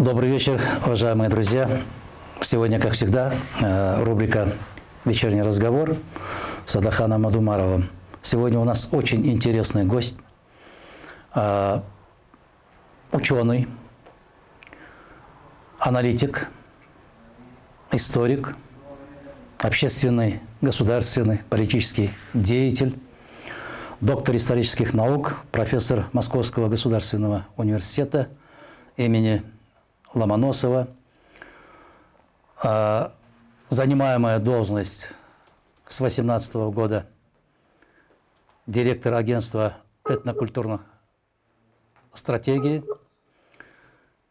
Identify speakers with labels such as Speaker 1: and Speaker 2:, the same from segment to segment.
Speaker 1: Добрый вечер, уважаемые друзья. Сегодня, как всегда, рубрика «Вечерний разговор» с Адаханом Мадумаровым. Сегодня у нас очень интересный гость, ученый, аналитик, историк, общественный, государственный, политический деятель, доктор исторических наук, профессор Московского государственного университета имени Ломоносова, занимаемая должность с 2018 года директор агентства этнокультурных стратегий.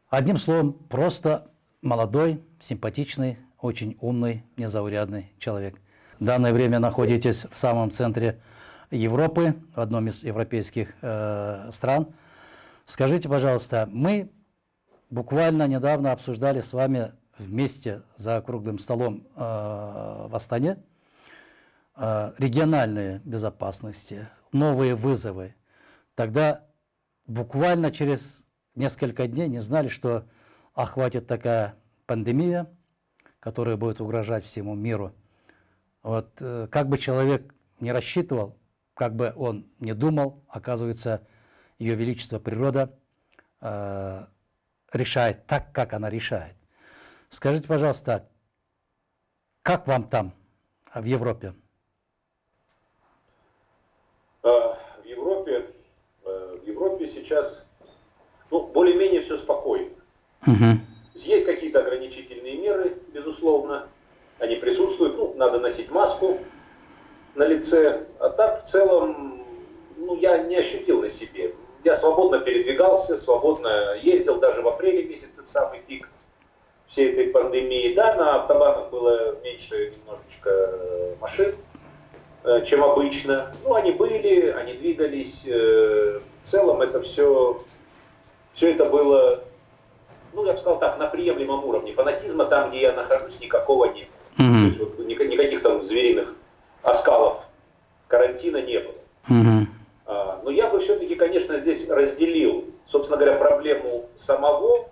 Speaker 1: Одним словом, просто молодой, симпатичный, очень умный, незаурядный человек. В данное время находитесь в самом центре Европы, в одном из европейских стран. Скажите, пожалуйста, мы буквально недавно обсуждали с вами вместе за круглым столом в Астане региональные безопасности, новые вызовы. Тогда буквально через несколько дней не знали, что охватит такая пандемия, которая будет угрожать всему миру. Вот как бы человек не рассчитывал, как бы он не думал, оказывается, Ее Величество природа решает так, как она решает. Скажите, пожалуйста, как вам там, в Европе?
Speaker 2: В Европе сейчас более-менее все спокойно. Есть какие-то ограничительные меры, безусловно, они присутствуют. Надо носить маску на лице, а так в целом я не ощутил на себе. Я свободно передвигался, свободно ездил, даже в апреле месяце, в самый пик всей этой пандемии. Да, на автобанах было меньше немножечко машин, чем обычно. Они были, они двигались. В целом это все это было, я бы сказал так, на приемлемом уровне. Фанатизма там, где я нахожусь, никакого нет. То есть никаких там звериных оскалов карантина не было. Но я бы все-таки, конечно, здесь разделил, собственно говоря, проблему самого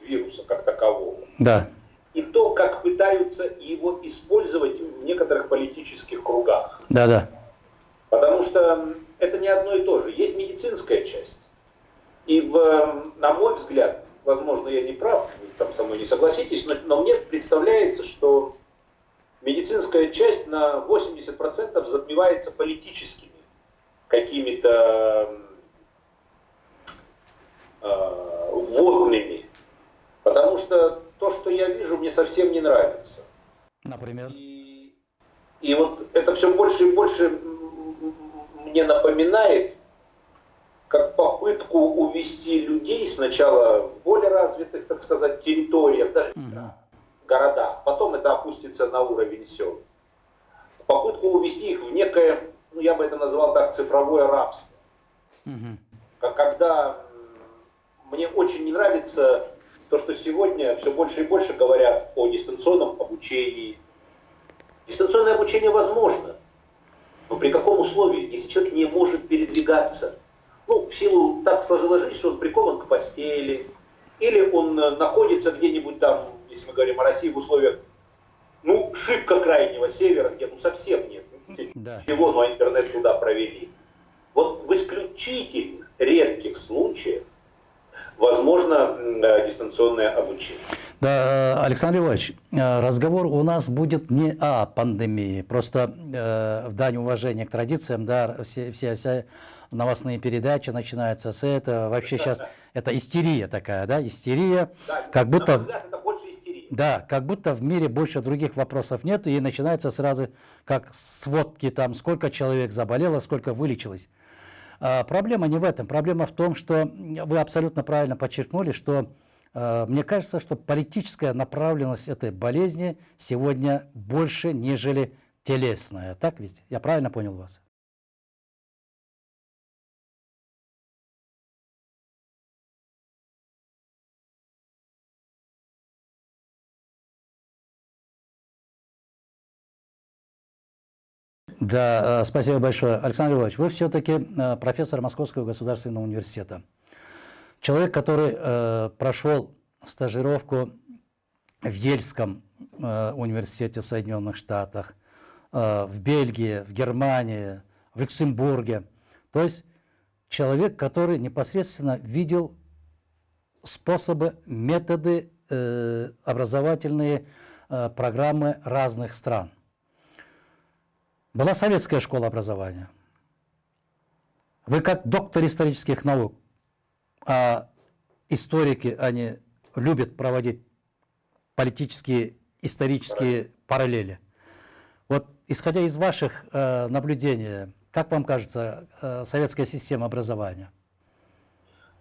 Speaker 2: вируса как такового.
Speaker 1: Да.
Speaker 2: И то, как пытаются его использовать в некоторых политических кругах.
Speaker 1: Да.
Speaker 2: Потому что это не одно и то же. Есть медицинская часть. И на мой взгляд, возможно, я не прав, вы там со мной не согласитесь, но мне представляется, что медицинская часть на 80% затмевается политическими какими-то вводными. Потому что то, что я вижу, мне совсем не нравится.
Speaker 1: Например?
Speaker 2: И вот это все больше и больше мне напоминает, как попытку увести людей сначала в более развитых, так сказать, территориях, даже в городах, потом это опустится на уровень сел. Попытку увести их в некое, я бы это назвал так, цифровое рабство. Когда мне очень не нравится то, что сегодня все больше и больше говорят о дистанционном обучении. Дистанционное обучение возможно, но при каком условии? Если человек не может передвигаться, в силу так сложилась жизнь, что он прикован к постели, или он находится где-нибудь там, если мы говорим о России, в условиях, шибко крайнего севера, где совсем нет ничего, но интернет туда провели. Вот в исключительных, редких случаях возможно дистанционное обучение.
Speaker 1: Да, Александр Львович, разговор у нас будет не о пандемии, просто в дань уважения к традициям, да, все новостные передачи начинаются с этого, вообще сейчас это истерия такая, да, истерия,
Speaker 2: Да,
Speaker 1: как будто...
Speaker 2: На мой взгляд, это больше истерия.
Speaker 1: Да, как будто в мире больше других вопросов нет, и начинается сразу как сводки, там, сколько человек заболело, сколько вылечилось. Проблема не в этом, проблема в том, что вы абсолютно правильно подчеркнули, что мне кажется, что политическая направленность этой болезни сегодня больше, нежели телесная. Так ведь? Я правильно понял вас? Да, спасибо большое. Александр Львович, вы все-таки профессор Московского государственного университета. Человек, который прошел стажировку в Ельском университете в Соединенных Штатах, в Бельгии, в Германии, в Люксембурге. То есть человек, который непосредственно видел способы, методы, образовательные программы разных стран. Была советская школа образования. Вы как доктор исторических наук, а историки, они любят проводить политические, исторические параллели. Вот исходя из ваших наблюдений, как вам кажется советская система образования?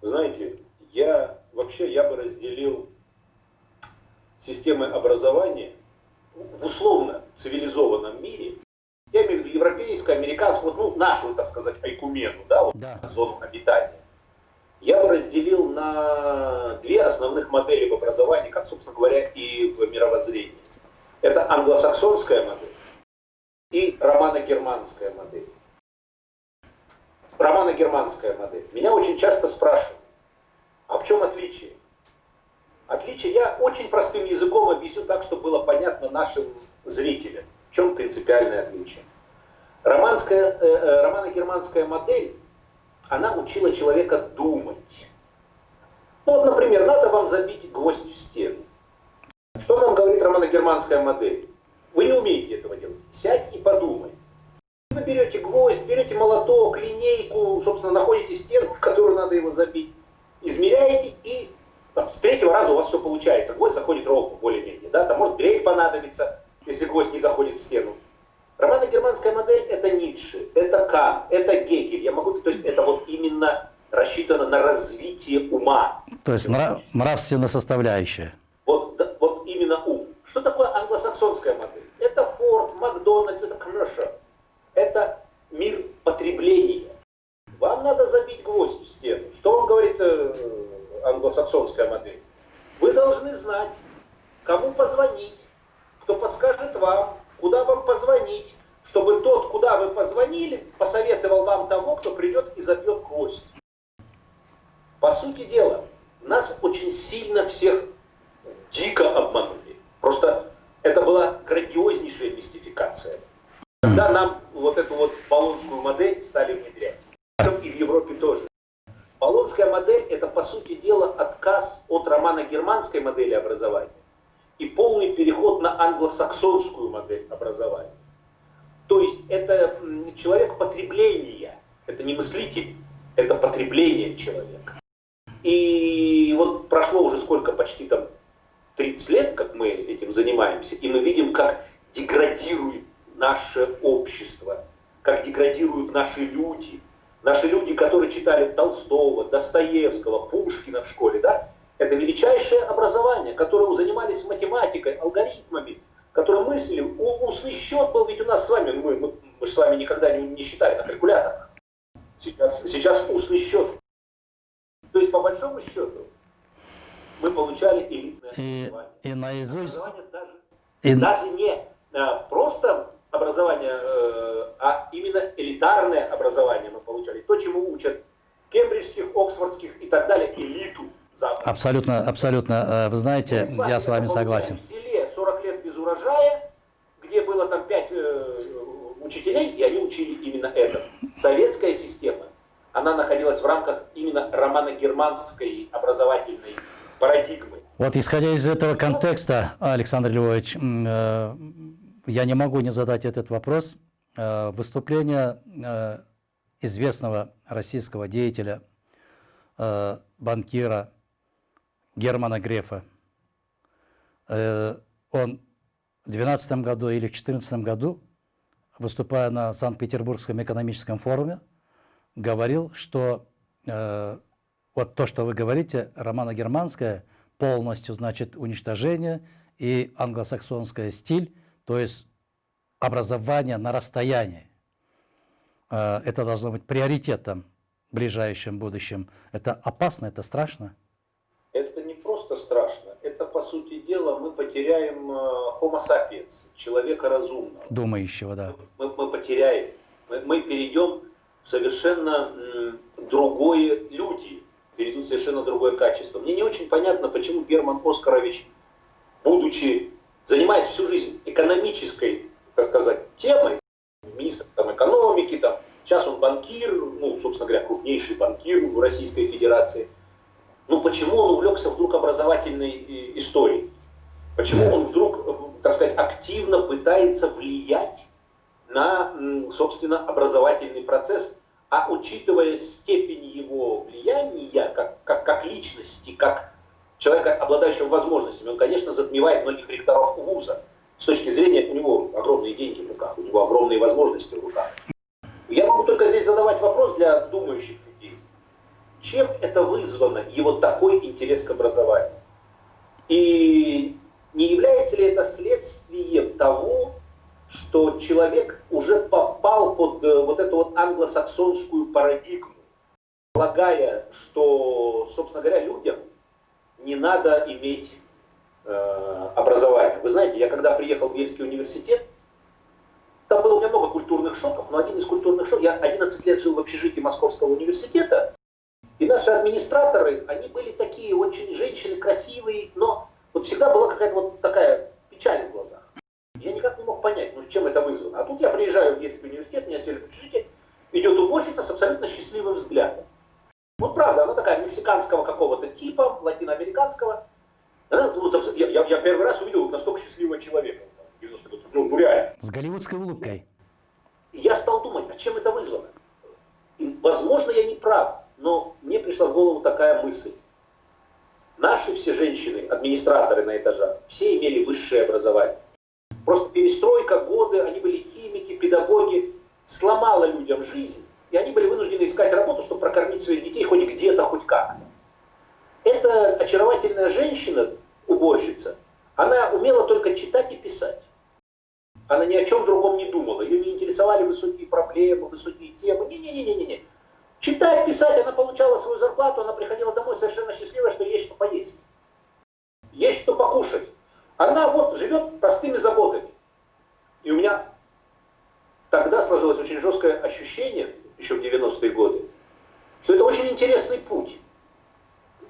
Speaker 2: Знаете, я бы разделил системы образования в условно цивилизованном мире. Я имею в виду европейскую, американскую, вот, нашу, так сказать, айкумену, да, вот,
Speaker 1: Да.
Speaker 2: зону обитания. Я бы разделил на две основных модели в образовании, как, собственно говоря, и в мировоззрении. Это англосаксонская модель и романо-германская модель. Романо-германская модель. Меня очень часто спрашивают, а в чем отличие? Отличие я очень простым языком объясню так, чтобы было понятно нашим зрителям. В чем принципиальное отличие? Романо-германская модель, она учила человека думать. Ну вот, например, надо вам забить гвоздь в стену. Что нам говорит романо-германская модель? Вы не умеете этого делать. Сядь и подумай. Вы берете гвоздь, берете молоток, линейку, собственно, находите стену, в которую надо его забить, измеряете, и с третьего раза у вас все получается. Гвоздь заходит ровно, более-менее. Да? Там может дрель понадобиться, если гвоздь не заходит в стену. Романо-германская модель — это Ницше, это Кант, это Гегель. То есть это вот именно рассчитано на развитие ума.
Speaker 1: То есть нравственная составляющая.
Speaker 2: Вот именно ум. Что такое англосаксонская модель? Это Форд, Макдональдс, это commercial. Это мир потребления. Вам надо забить гвоздь в стену. Что вам говорит англосаксонская модель? Вы должны знать, кому позвонить, кто подскажет вам, куда вам позвонить, чтобы тот, куда вы позвонили, посоветовал вам того, кто придет и забьет гвоздь. По сути дела, нас очень сильно всех дико обманули. Просто это была грандиознейшая мистификация. Когда нам вот эту вот болонскую модель стали внедрять, и в Европе тоже. Болонская модель — это, по сути дела, отказ от романо-германской модели образования и полный переход на англосаксонскую модель образования. То есть это человек потребления, это не мыслитель, это потребление человека. И вот прошло уже сколько, почти там 30 лет, как мы этим занимаемся, и мы видим, как деградирует наше общество, как деградируют наши люди. Наши люди, которые читали Толстого, Достоевского, Пушкина в школе, да, это величайшее образование, которое занимались математикой, алгоритмами, которые мыслили. Устный счет был ведь у нас с вами, мы с вами никогда не считали на калькуляторах. Сейчас устный счет. То есть, по большому счету, мы получали элитное образование.
Speaker 1: И наизусть...
Speaker 2: Даже не просто образование, а именно элитарное образование мы получали. То, чему учат в кембриджских, оксфордских и так далее элиту Запада.
Speaker 1: Абсолютно. Вы знаете, я с вами согласен.
Speaker 2: В селе 40 лет без урожая, где было там 5 учителей, и они учили именно это. Советская система, она находилась в рамках именно романо-германской образовательной парадигмы.
Speaker 1: Вот исходя из этого контекста, Александр Львович, я не могу не задать этот вопрос. Выступление известного российского деятеля, банкира Германа Грефа. Он в 2012 году или в 2014 году, выступая на Санкт-Петербургском экономическом форуме, говорил, что вот то, что вы говорите, романо-германское полностью значит уничтожение, и англосаксонское стиль, то есть образование на расстоянии. Это должно быть приоритетом в ближайшем будущем. Это опасно, это страшно?
Speaker 2: Это не просто страшно. Это, по сути дела, мы потеряем homo sapiens, человека разумного.
Speaker 1: Думающего, да.
Speaker 2: Мы потеряем. Мы перейдем в совершенно другое люди. перейдут в совершенно другое качество. Мне не очень понятно, почему Герман Оскарович, будучи, занимаясь всю жизнь экономической, так сказать, темой, министр там, экономики, там, сейчас он банкир, ну, собственно говоря, крупнейший банкир в Российской Федерации, ну, почему он увлекся вдруг образовательной историей? Почему он вдруг, так сказать, активно пытается влиять на, собственно, образовательный процесс, а учитывая степень его влияния как личности, как человека, обладающего возможностями, он, конечно, затмевает многих ректоров вуза. С точки зрения, у него огромные деньги в руках, у него огромные возможности в руках. Я могу только здесь задавать вопрос для думающих людей. Чем это вызвано, его такой интерес к образованию? И не является ли это следствием того, что человек уже попал под вот эту вот англосаксонскую парадигму, полагая, что, собственно говоря, людям не надо иметь образование. Вы знаете, я когда приехал в Ельский университет, там было у меня много культурных шоков, но один из культурных шоков, я 11 лет жил в общежитии Московского университета, и наши администраторы, они были такие очень женщины красивые, но вот всегда была какая-то вот такая печаль в глазах. Я никак не мог понять, ну с чем это вызвано. А тут я приезжаю в Ельский университет, меня сели в общежитие, идет уборщица с абсолютно счастливым взглядом. Вот правда, она такая мексиканского какого-то типа, латиноамериканского. Она, я первый раз увидел настолько счастливого человека. 90 год, ну реально.
Speaker 1: С голливудской улыбкой.
Speaker 2: И я стал думать, а чем это вызвано? И, возможно, я не прав, но мне пришла в голову такая мысль. Наши все женщины, администраторы на этажах, все имели высшее образование. Просто перестройка, годы, они были химики, педагоги, сломала людям жизнь, и они были вынуждены искать работу, чтобы прокормить своих детей хоть где-то, хоть как-то. Эта очаровательная женщина, уборщица, она умела только читать и писать. Она ни о чем другом не думала. Ее не интересовали высокие проблемы, высокие темы. Не-не-не-не-не. Читать, писать, она получала свою зарплату, она приходила домой совершенно счастливая, что есть что поесть. Есть что покушать. Она вот живет простыми заботами. И у меня тогда сложилось очень жесткое ощущение, еще в 90-е годы, что это очень интересный путь.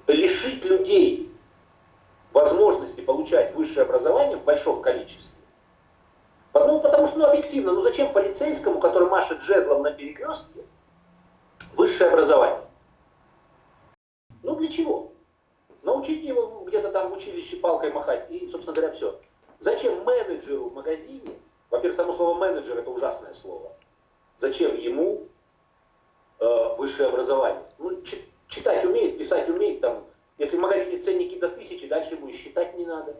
Speaker 2: Лишить людей возможности получать высшее образование в большом количестве. Ну, потому что, объективно, зачем полицейскому, который машет жезлом на перекрестке, высшее образование? Ну, для чего? Научите его где-то там в училище палкой махать, и, собственно говоря, все. Зачем менеджеру в магазине, во-первых, само слово менеджер это ужасное слово, зачем ему высшее образование? Ну, читать умеет, писать умеет, там, если в магазине ценники до 1000, дальше ему и считать не надо.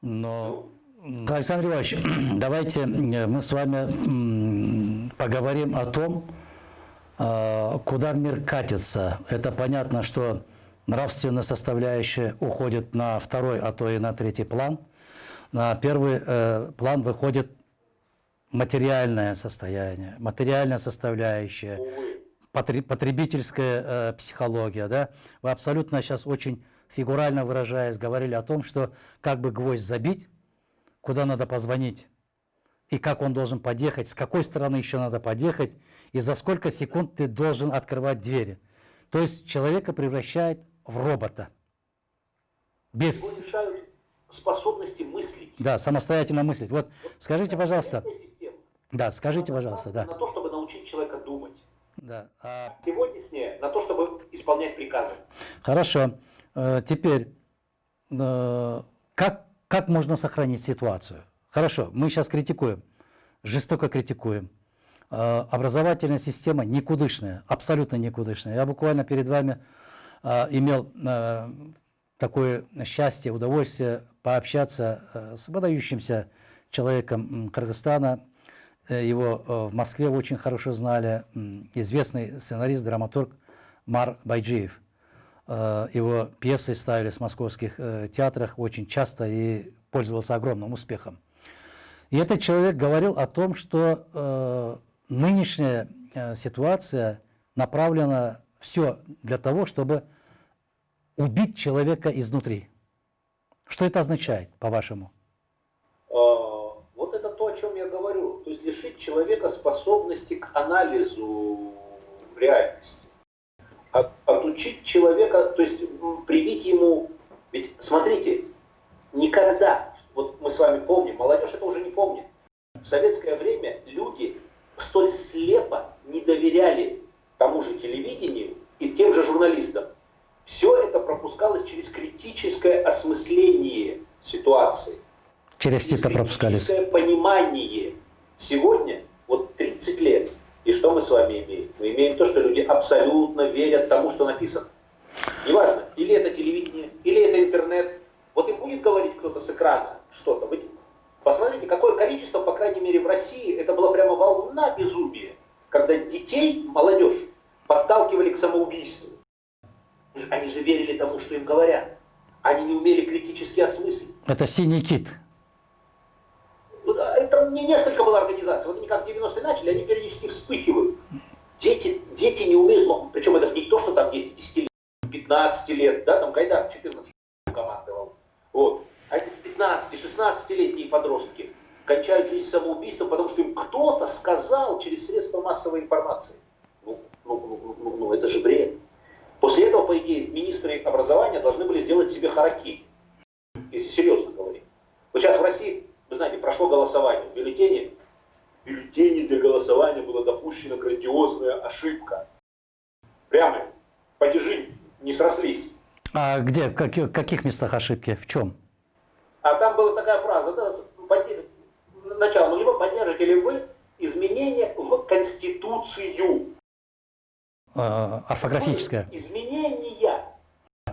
Speaker 1: Но, Александр Иванович, давайте мы с вами поговорим о том, куда мир катится. Это понятно, что нравственная составляющая уходит на второй, а то и на третий план. На первый план выходит материальное состояние, материальная составляющая, потребительская психология. Да? Вы абсолютно сейчас очень фигурально выражаясь говорили о том, что как бы гвоздь забить, куда надо позвонить, и как он должен подъехать, с какой стороны еще надо подъехать, и за сколько секунд ты должен открывать двери. То есть человека превращает в робота. Без...
Speaker 2: Его лишают способности мыслить.
Speaker 1: Да, самостоятельно мыслить. Вот скажите, пожалуйста. Да, скажите, пожалуйста. Да.
Speaker 2: На то, чтобы научить человека думать.
Speaker 1: Да.
Speaker 2: Сегодняшнее на то, чтобы исполнять приказы.
Speaker 1: Хорошо. Теперь, как можно сохранить ситуацию? Хорошо, мы сейчас критикуем, жестоко критикуем. Образовательная система никудышная, абсолютно никудышная. Я буквально перед вами имел такое счастье, удовольствие пообщаться с выдающимся человеком Кыргызстана. Его в Москве очень хорошо знали, известный сценарист, драматург Мар Байджиев. Его пьесы ставились в московских театрах очень часто и пользовался огромным успехом. И этот человек говорил о том, что нынешняя ситуация направлена все для того, чтобы убить человека изнутри. Что это означает, по-вашему?
Speaker 2: Вот это то, о чем я говорю. То есть лишить человека способности к анализу реальности. А отучить человека, то есть привить ему... Ведь смотрите, никогда, вот мы с вами помним, молодежь это уже не помнит, в советское время люди столь слепо не доверяли тому же телевидению и тем же журналистам. Все это пропускалось через критическое осмысление ситуации.
Speaker 1: Через сито пропускались.
Speaker 2: Критическое понимание. Сегодня, вот 30 лет, и что мы с вами имеем? Мы имеем то, что люди абсолютно верят тому, что написано. Неважно, или это телевидение, или это интернет. Вот им будет говорить кто-то с экрана что-то. Вы посмотрите, какое количество, по крайней мере в России, это была прямо волна безумия, когда детей, молодежь, подталкивали к самоубийству. Они же верили тому, что им говорят. Они не умели критически осмыслить.
Speaker 1: Это «Синий кит».
Speaker 2: Это не несколько было организаций. Вот они как в 90-е начали, они периодически вспыхивают. Дети не умеют, причем это же не то, что там дети 10 лет, 15 лет, да, там Гайдар в 14 командовал. Вот. А эти 15-16-летние подростки кончают жизнь самоубийством, потому что им кто-то сказал через средства массовой информации. Ну, это же бред. После этого, по идее, министры образования должны были сделать себе харакири, если серьезно говорить. Вот сейчас в России, вы знаете, прошло голосование в бюллетене. В бюллетене для голосования была допущена грандиозная ошибка. Прямо падежи не срослись.
Speaker 1: А где, в каких местах ошибки? В чем?
Speaker 2: А там была такая фраза, да, начало, либо поддержите ли вы изменения в Конституцию?
Speaker 1: Орфографическая.
Speaker 2: Изменения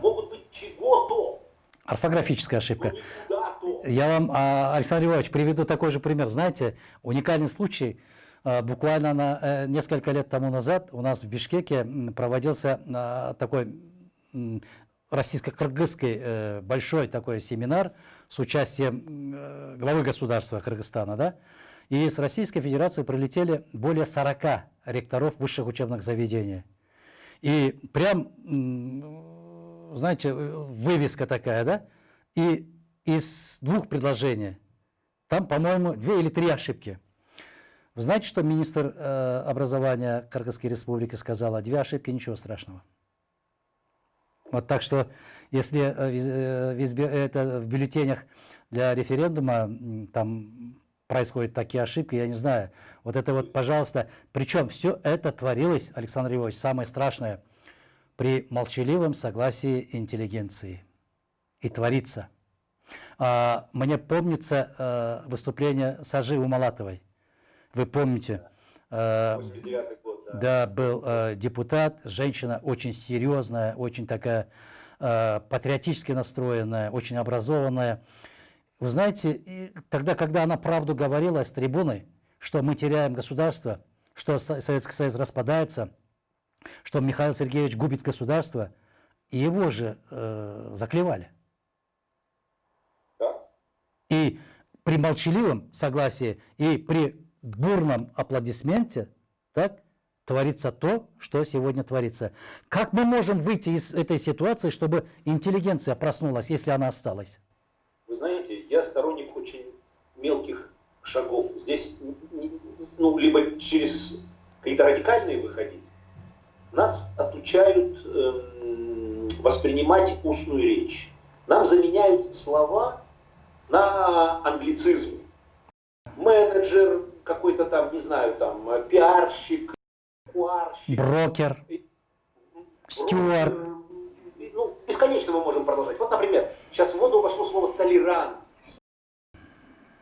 Speaker 2: могут быть чего-то.
Speaker 1: Орфографическая ошибка.
Speaker 2: Никуда-то.
Speaker 1: Я вам, Александр Львович, приведу такой же пример. Знаете, уникальный случай. Буквально несколько лет тому назад у нас в Бишкеке проводился такой российско-кыргызский большой такой семинар с участием главы государства Кыргызстана, да? И с Российской Федерации прилетели более 40 ректоров высших учебных заведений. И прям, знаете, вывеска такая, да? И из 2 предложений, там, по-моему, 2 или 3 ошибки. Вы знаете, что министр образования Кыргызской республики сказала? 2 ошибки, ничего страшного. Вот так что, если это в бюллетенях для референдума там происходят такие ошибки, я не знаю. Вот это вот, пожалуйста, причем все это творилось, Александр Львович, самое страшное, при молчаливом согласии интеллигенции. И творится. Мне помнится выступление Сажи Умалатовой. Вы помните?
Speaker 2: 89-й год, да.
Speaker 1: Да, был депутат, женщина очень серьезная, очень такая патриотически настроенная, очень образованная. Вы знаете, тогда, когда она правду говорила с трибуны, что мы теряем государство, что Советский Союз распадается, что Михаил Сергеевич губит государство, его же заклевали.
Speaker 2: Да?
Speaker 1: И при молчаливом согласии, и при бурном аплодисменте, так, творится то, что сегодня творится. Как мы можем выйти из этой ситуации, чтобы интеллигенция проснулась, если она осталась?
Speaker 2: Вы знаете, я сторонник очень мелких шагов. Здесь, ну, либо через какие-то радикальные выходить. Нас отучают воспринимать устную речь. Нам заменяют слова на англицизм. Менеджер какой-то там, не знаю, там, пиарщик, куарщик.
Speaker 1: Брокер, стюард.
Speaker 2: Ну, бесконечно мы можем продолжать. Вот, например, сейчас в моду вошло слово толерант.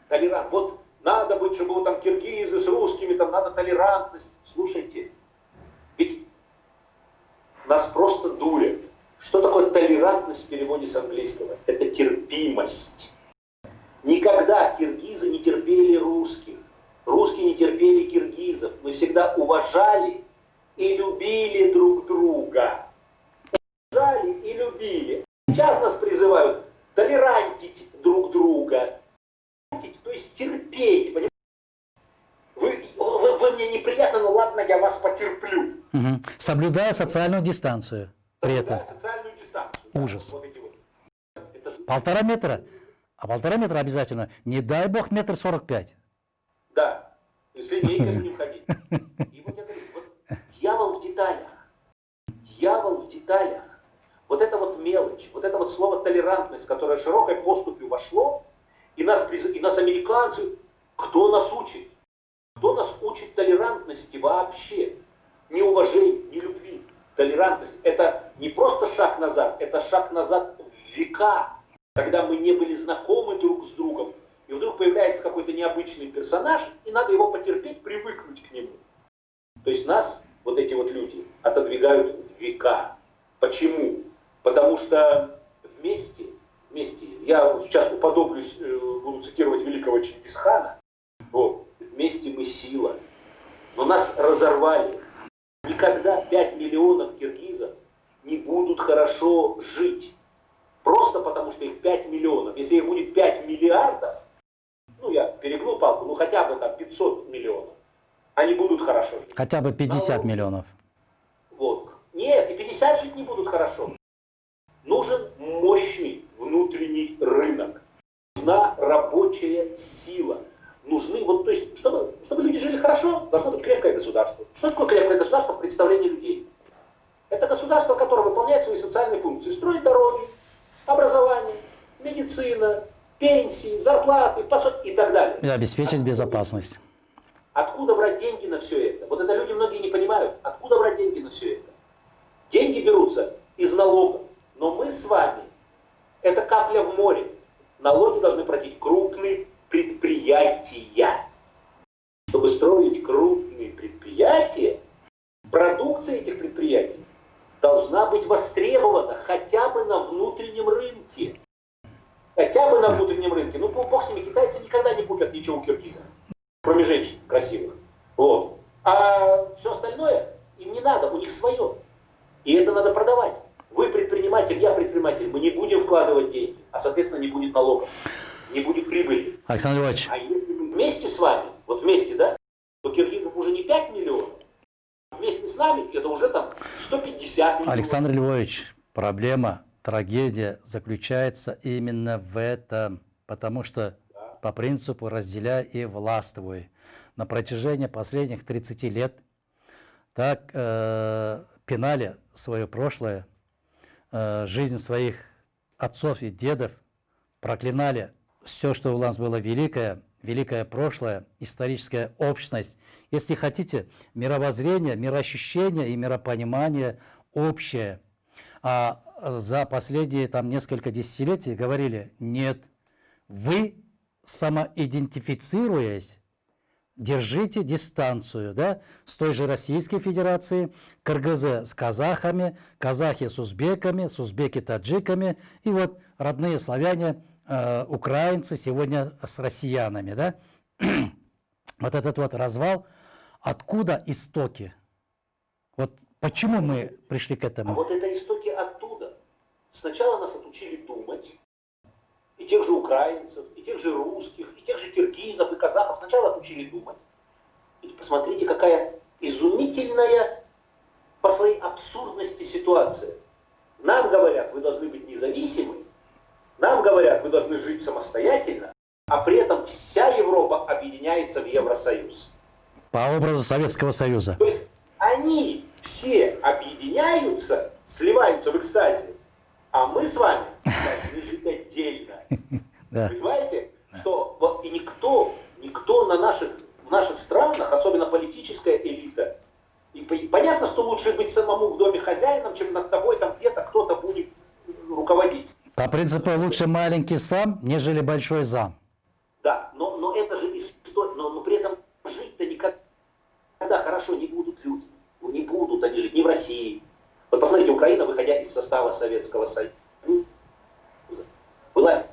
Speaker 2: Толерант. Вот надо быть, чтобы вот там киргизы с русскими, там надо толерантность. Слушайте, ведь нас просто дурят. Что такое толерантность в переводе с английского? Это терпимость. Никогда киргизы не терпели русских. Русские не терпели киргизов. Мы всегда уважали и любили друг друга. Уважали и любили. Сейчас нас призывают толерантить друг друга. То есть терпеть. Понимаете? Вы мне неприятно, но ладно, я вас потерплю.
Speaker 1: Угу. Соблюдая социальную дистанцию. При этом.
Speaker 2: Социальную дистанцию.
Speaker 1: Ужас.
Speaker 2: Вот эти вот. Это
Speaker 1: 1,5 метра. А 1,5 метра обязательно. Не дай бог 1,45 м.
Speaker 2: Да. И с линейкой будем ходить. И вот я говорю, вот дьявол в деталях. Дьявол в деталях. деталях. Вот эта вот мелочь, вот это вот слово толерантность, которое широкой поступью вошло, и нас американцы, кто нас учит? Кто нас учит толерантности вообще? Ни уважения, ни любви. Толерантность – это не просто шаг назад, это шаг назад в века, когда мы не были знакомы друг с другом, и вдруг появляется какой-то необычный персонаж, и надо его потерпеть, привыкнуть к нему. То есть нас, вот эти вот люди, отодвигают в века. Почему? Потому что вместе, я сейчас уподоблюсь, буду цитировать великого Чингисхана, вот, вместе мы сила, но нас разорвали. Никогда 5 миллионов киргизов не будут хорошо жить. Просто потому, что их 5 миллионов. Если их будет 5 миллиардов, ну я перегнул палку, ну хотя бы там 500 миллионов, они будут хорошо жить.
Speaker 1: Хотя бы 50 миллионов.
Speaker 2: Вот. Нет, и 50 жить не будут хорошо. Нужен мощный внутренний рынок. Нужна рабочая сила. Нужны, вот, то есть, чтобы люди жили хорошо, должно быть крепкое государство. Что такое крепкое государство в представлении людей? Это государство, которое выполняет свои социальные функции. Строит дороги, образование, медицина, пенсии, зарплаты, пособия и так далее.
Speaker 1: И обеспечить безопасность.
Speaker 2: Откуда брать деньги на все это? Вот это люди многие не понимают. Откуда брать деньги на все это? Деньги берутся из налогов. Но мы с вами, это капля в море. Налоги должны платить крупные предприятия. Чтобы строить крупные предприятия, продукция этих предприятий должна быть востребована хотя бы на внутреннем рынке. Хотя бы на внутреннем рынке. Ну, бог с ними, китайцы никогда не купят ничего у киргизов, кроме женщин красивых. Вот. А все остальное им не надо, у них свое. И это надо продавать. Вы предприниматель, я предприниматель, мы не будем вкладывать деньги, а, соответственно, не будет налогов, не будет прибыли.
Speaker 1: Александр Львович.
Speaker 2: А если мы вместе с вами, вот вместе, да, то киргизов уже не 5 миллионов, вместе с нами это уже там 150 миллионов.
Speaker 1: Александр Львович, проблема, трагедия заключается именно в этом, потому что по принципу «разделяй и властвуй». На протяжении последних 30 лет так пинали свое прошлое, жизнь своих отцов и дедов, проклинали все, что у нас было великое прошлое, историческая общность. Если хотите, мировоззрение, мироощущение и миропонимание общее. А за последние там несколько десятилетий говорили: нет, вы, самоидентифицируясь, держите дистанцию, да, с той же Российской Федерацией, кыргызы с казахами, казахи с узбеки таджиками, и вот родные славяне, украинцы сегодня с россиянами, да. Вот этот вот развал, откуда истоки? Вот почему мы пришли к этому?
Speaker 2: А вот это истоки оттуда. Сначала нас отучили думать, и тех же украинцев, и тех же русских, и тех же киргизов, и казахов сначала отучили думать. И посмотрите, какая изумительная по своей абсурдности ситуация. Нам говорят, вы должны быть независимы, нам говорят, вы должны жить самостоятельно, а при этом вся Европа объединяется в Евросоюз.
Speaker 1: По образу Советского Союза.
Speaker 2: То есть они все объединяются, сливаются в экстазе, а мы с вами должны жить отдельно. Понимаете? Что вот и никто в наших странах, особенно политическая элита, и понятно, что лучше быть самому в доме хозяином, чем над тобой там где-то кто-то будет руководить.
Speaker 1: По принципу лучше маленький сам, нежели большой зам.
Speaker 2: Да, но это же история, но при этом жить-то никогда хорошо не будут люди. Не будут они жить ни в России. Вот посмотрите, Украина, выходя из состава Советского Союза, была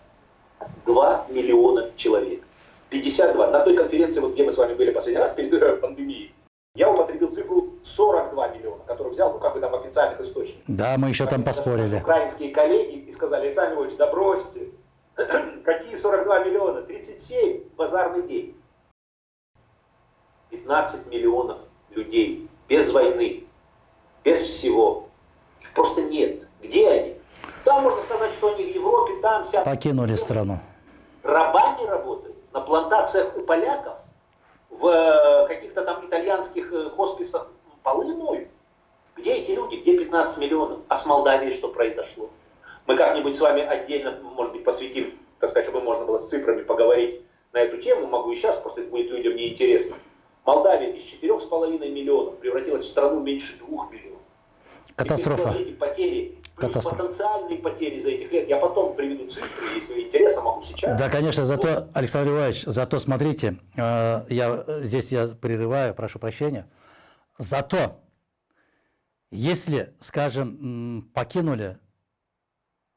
Speaker 2: 2 миллиона человек. 52. На той конференции, вот, где мы с вами были последний раз перед пандемией, я употребил цифру 42 миллиона, которую взял, ну, как бы там в официальных источниках.
Speaker 1: Да, мы еще там поспорили.
Speaker 2: Украинские коллеги и сказали: Александр Львович, да бросьте. Какие 42 миллиона? 37 в базарный день. 15 миллионов людей без войны, без всего. Их просто нет. Где они? Там можно сказать, что они в Европе, там вся...
Speaker 1: Покинули страну.
Speaker 2: Рабами работают на плантациях у поляков, в каких-то там итальянских хосписах полы моют. Где эти люди? Где 15 миллионов? А с Молдавией что произошло? Мы как-нибудь с вами отдельно, может быть, посвятим, так сказать, чтобы можно было с цифрами поговорить на эту тему. Могу и сейчас, просто это будет людям неинтересно. Молдавия из 4,5 миллионов превратилась в страну меньше 2 миллионов.
Speaker 1: Катастрофа.
Speaker 2: Теперь сложите потери, плюс
Speaker 1: Катастрофа.
Speaker 2: потенциальные потери за этих лет. Я потом приведу цифры, если интересно, могу сейчас.
Speaker 1: Да, конечно, зато, Александр Иванович, зато смотрите, здесь я прерываю, прошу прощения. Зато, если, скажем, покинули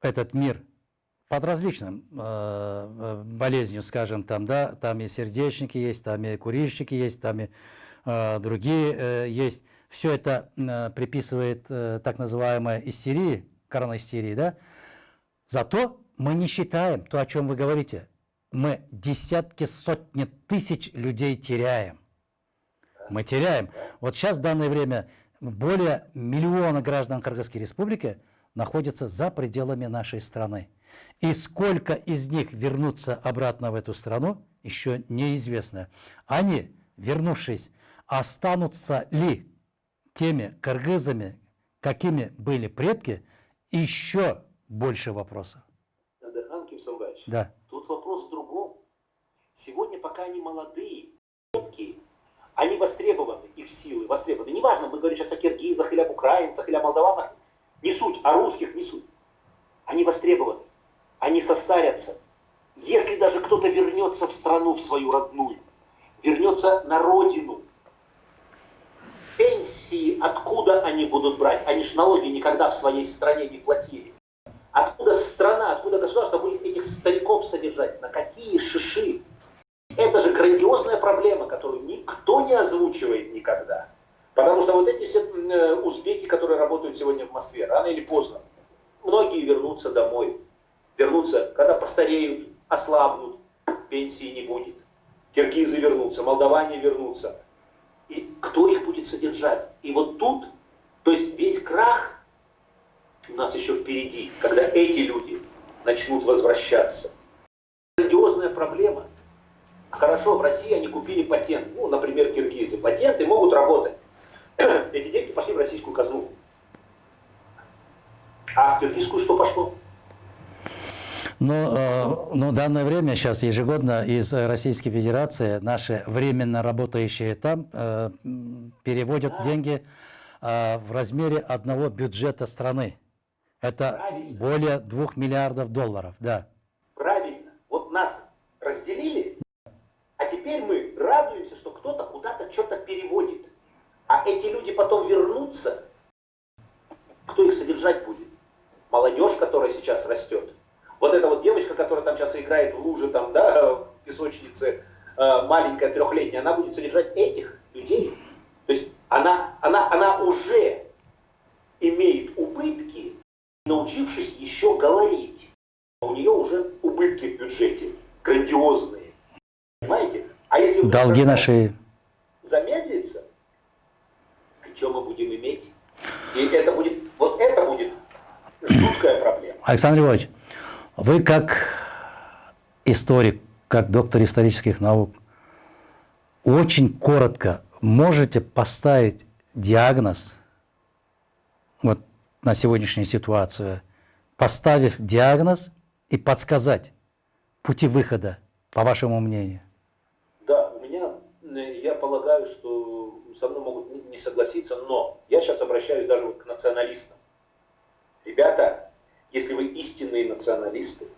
Speaker 1: этот мир под различным болезнью, скажем, там, да, там и сердечники есть, там и курильщики есть, там и другие есть. Все это приписывает так называемой истерии, коронавирусной, да. Зато мы не считаем то, о чем вы говорите. Мы десятки, сотни тысяч людей теряем. Мы теряем. Вот сейчас в данное время более миллиона граждан Кыргызской республики находятся за пределами нашей страны. И сколько из них вернутся обратно в эту страну, еще неизвестно. Они, вернувшись, останутся ли теми кыргызами, какими были предки, еще больше вопросов.
Speaker 2: Надырхан Кимсанбаевич,
Speaker 1: Да.
Speaker 2: тут вопрос в другом. Сегодня, пока они молодые, крепкие, они востребованы, их силы востребованы. Неважно, мы говорим сейчас о киргизах, или об украинцах, или о молдаванах. Не суть, о русских не суть. Они востребованы, они состарятся. Если даже кто-то вернется в страну, в свою родную, вернется на родину, пенсии откуда они будут брать? Они ж налоги никогда в своей стране не платили. Откуда страна, откуда государство будет этих стариков содержать? На какие шиши? Это же грандиозная проблема, которую никто не озвучивает никогда. Потому что вот эти все узбеки, которые работают сегодня в Москве, рано или поздно, многие вернутся домой. Вернутся, когда постареют, ослабнут, пенсии не будет. Киргизы вернутся, молдаване вернутся. И кто их будет содержать? И вот тут, то есть весь крах у нас еще впереди, когда эти люди начнут возвращаться. Грандиозная проблема. Хорошо, в России они купили патент. Ну, например, киргизы. Патенты могут работать. Эти деньги пошли в российскую казну. А в киргизскую что пошло?
Speaker 1: Но в данное время сейчас ежегодно из Российской Федерации наши временно работающие там переводят деньги в размере одного бюджета страны. Это
Speaker 2: Правильно.
Speaker 1: более 2 миллиардов долларов, да.
Speaker 2: Правильно. Вот нас разделили, а теперь мы радуемся, что кто-то куда-то что-то переводит. А эти люди потом вернутся. Кто их содержать будет? Молодежь, которая сейчас растет. Вот эта вот девочка, которая там сейчас играет в луже, там, да, в песочнице, маленькая, 3-летняя, она будет содержать этих людей. То есть она уже имеет убытки, научившись еще говорить. У нее уже убытки в бюджете грандиозные. Понимаете? А если
Speaker 1: Долги наши.
Speaker 2: замедлится, что мы будем иметь? И это будет, вот это будет жуткая проблема.
Speaker 1: Александр Львович, вы как историк, как доктор исторических наук, очень коротко можете поставить диагноз вот на сегодняшнюю ситуацию, поставив диагноз и подсказать пути выхода, по вашему мнению?
Speaker 2: Да, я полагаю, что со мной могут не согласиться, но я сейчас обращаюсь даже вот к националистам. Ребята, если вы истинные националисты,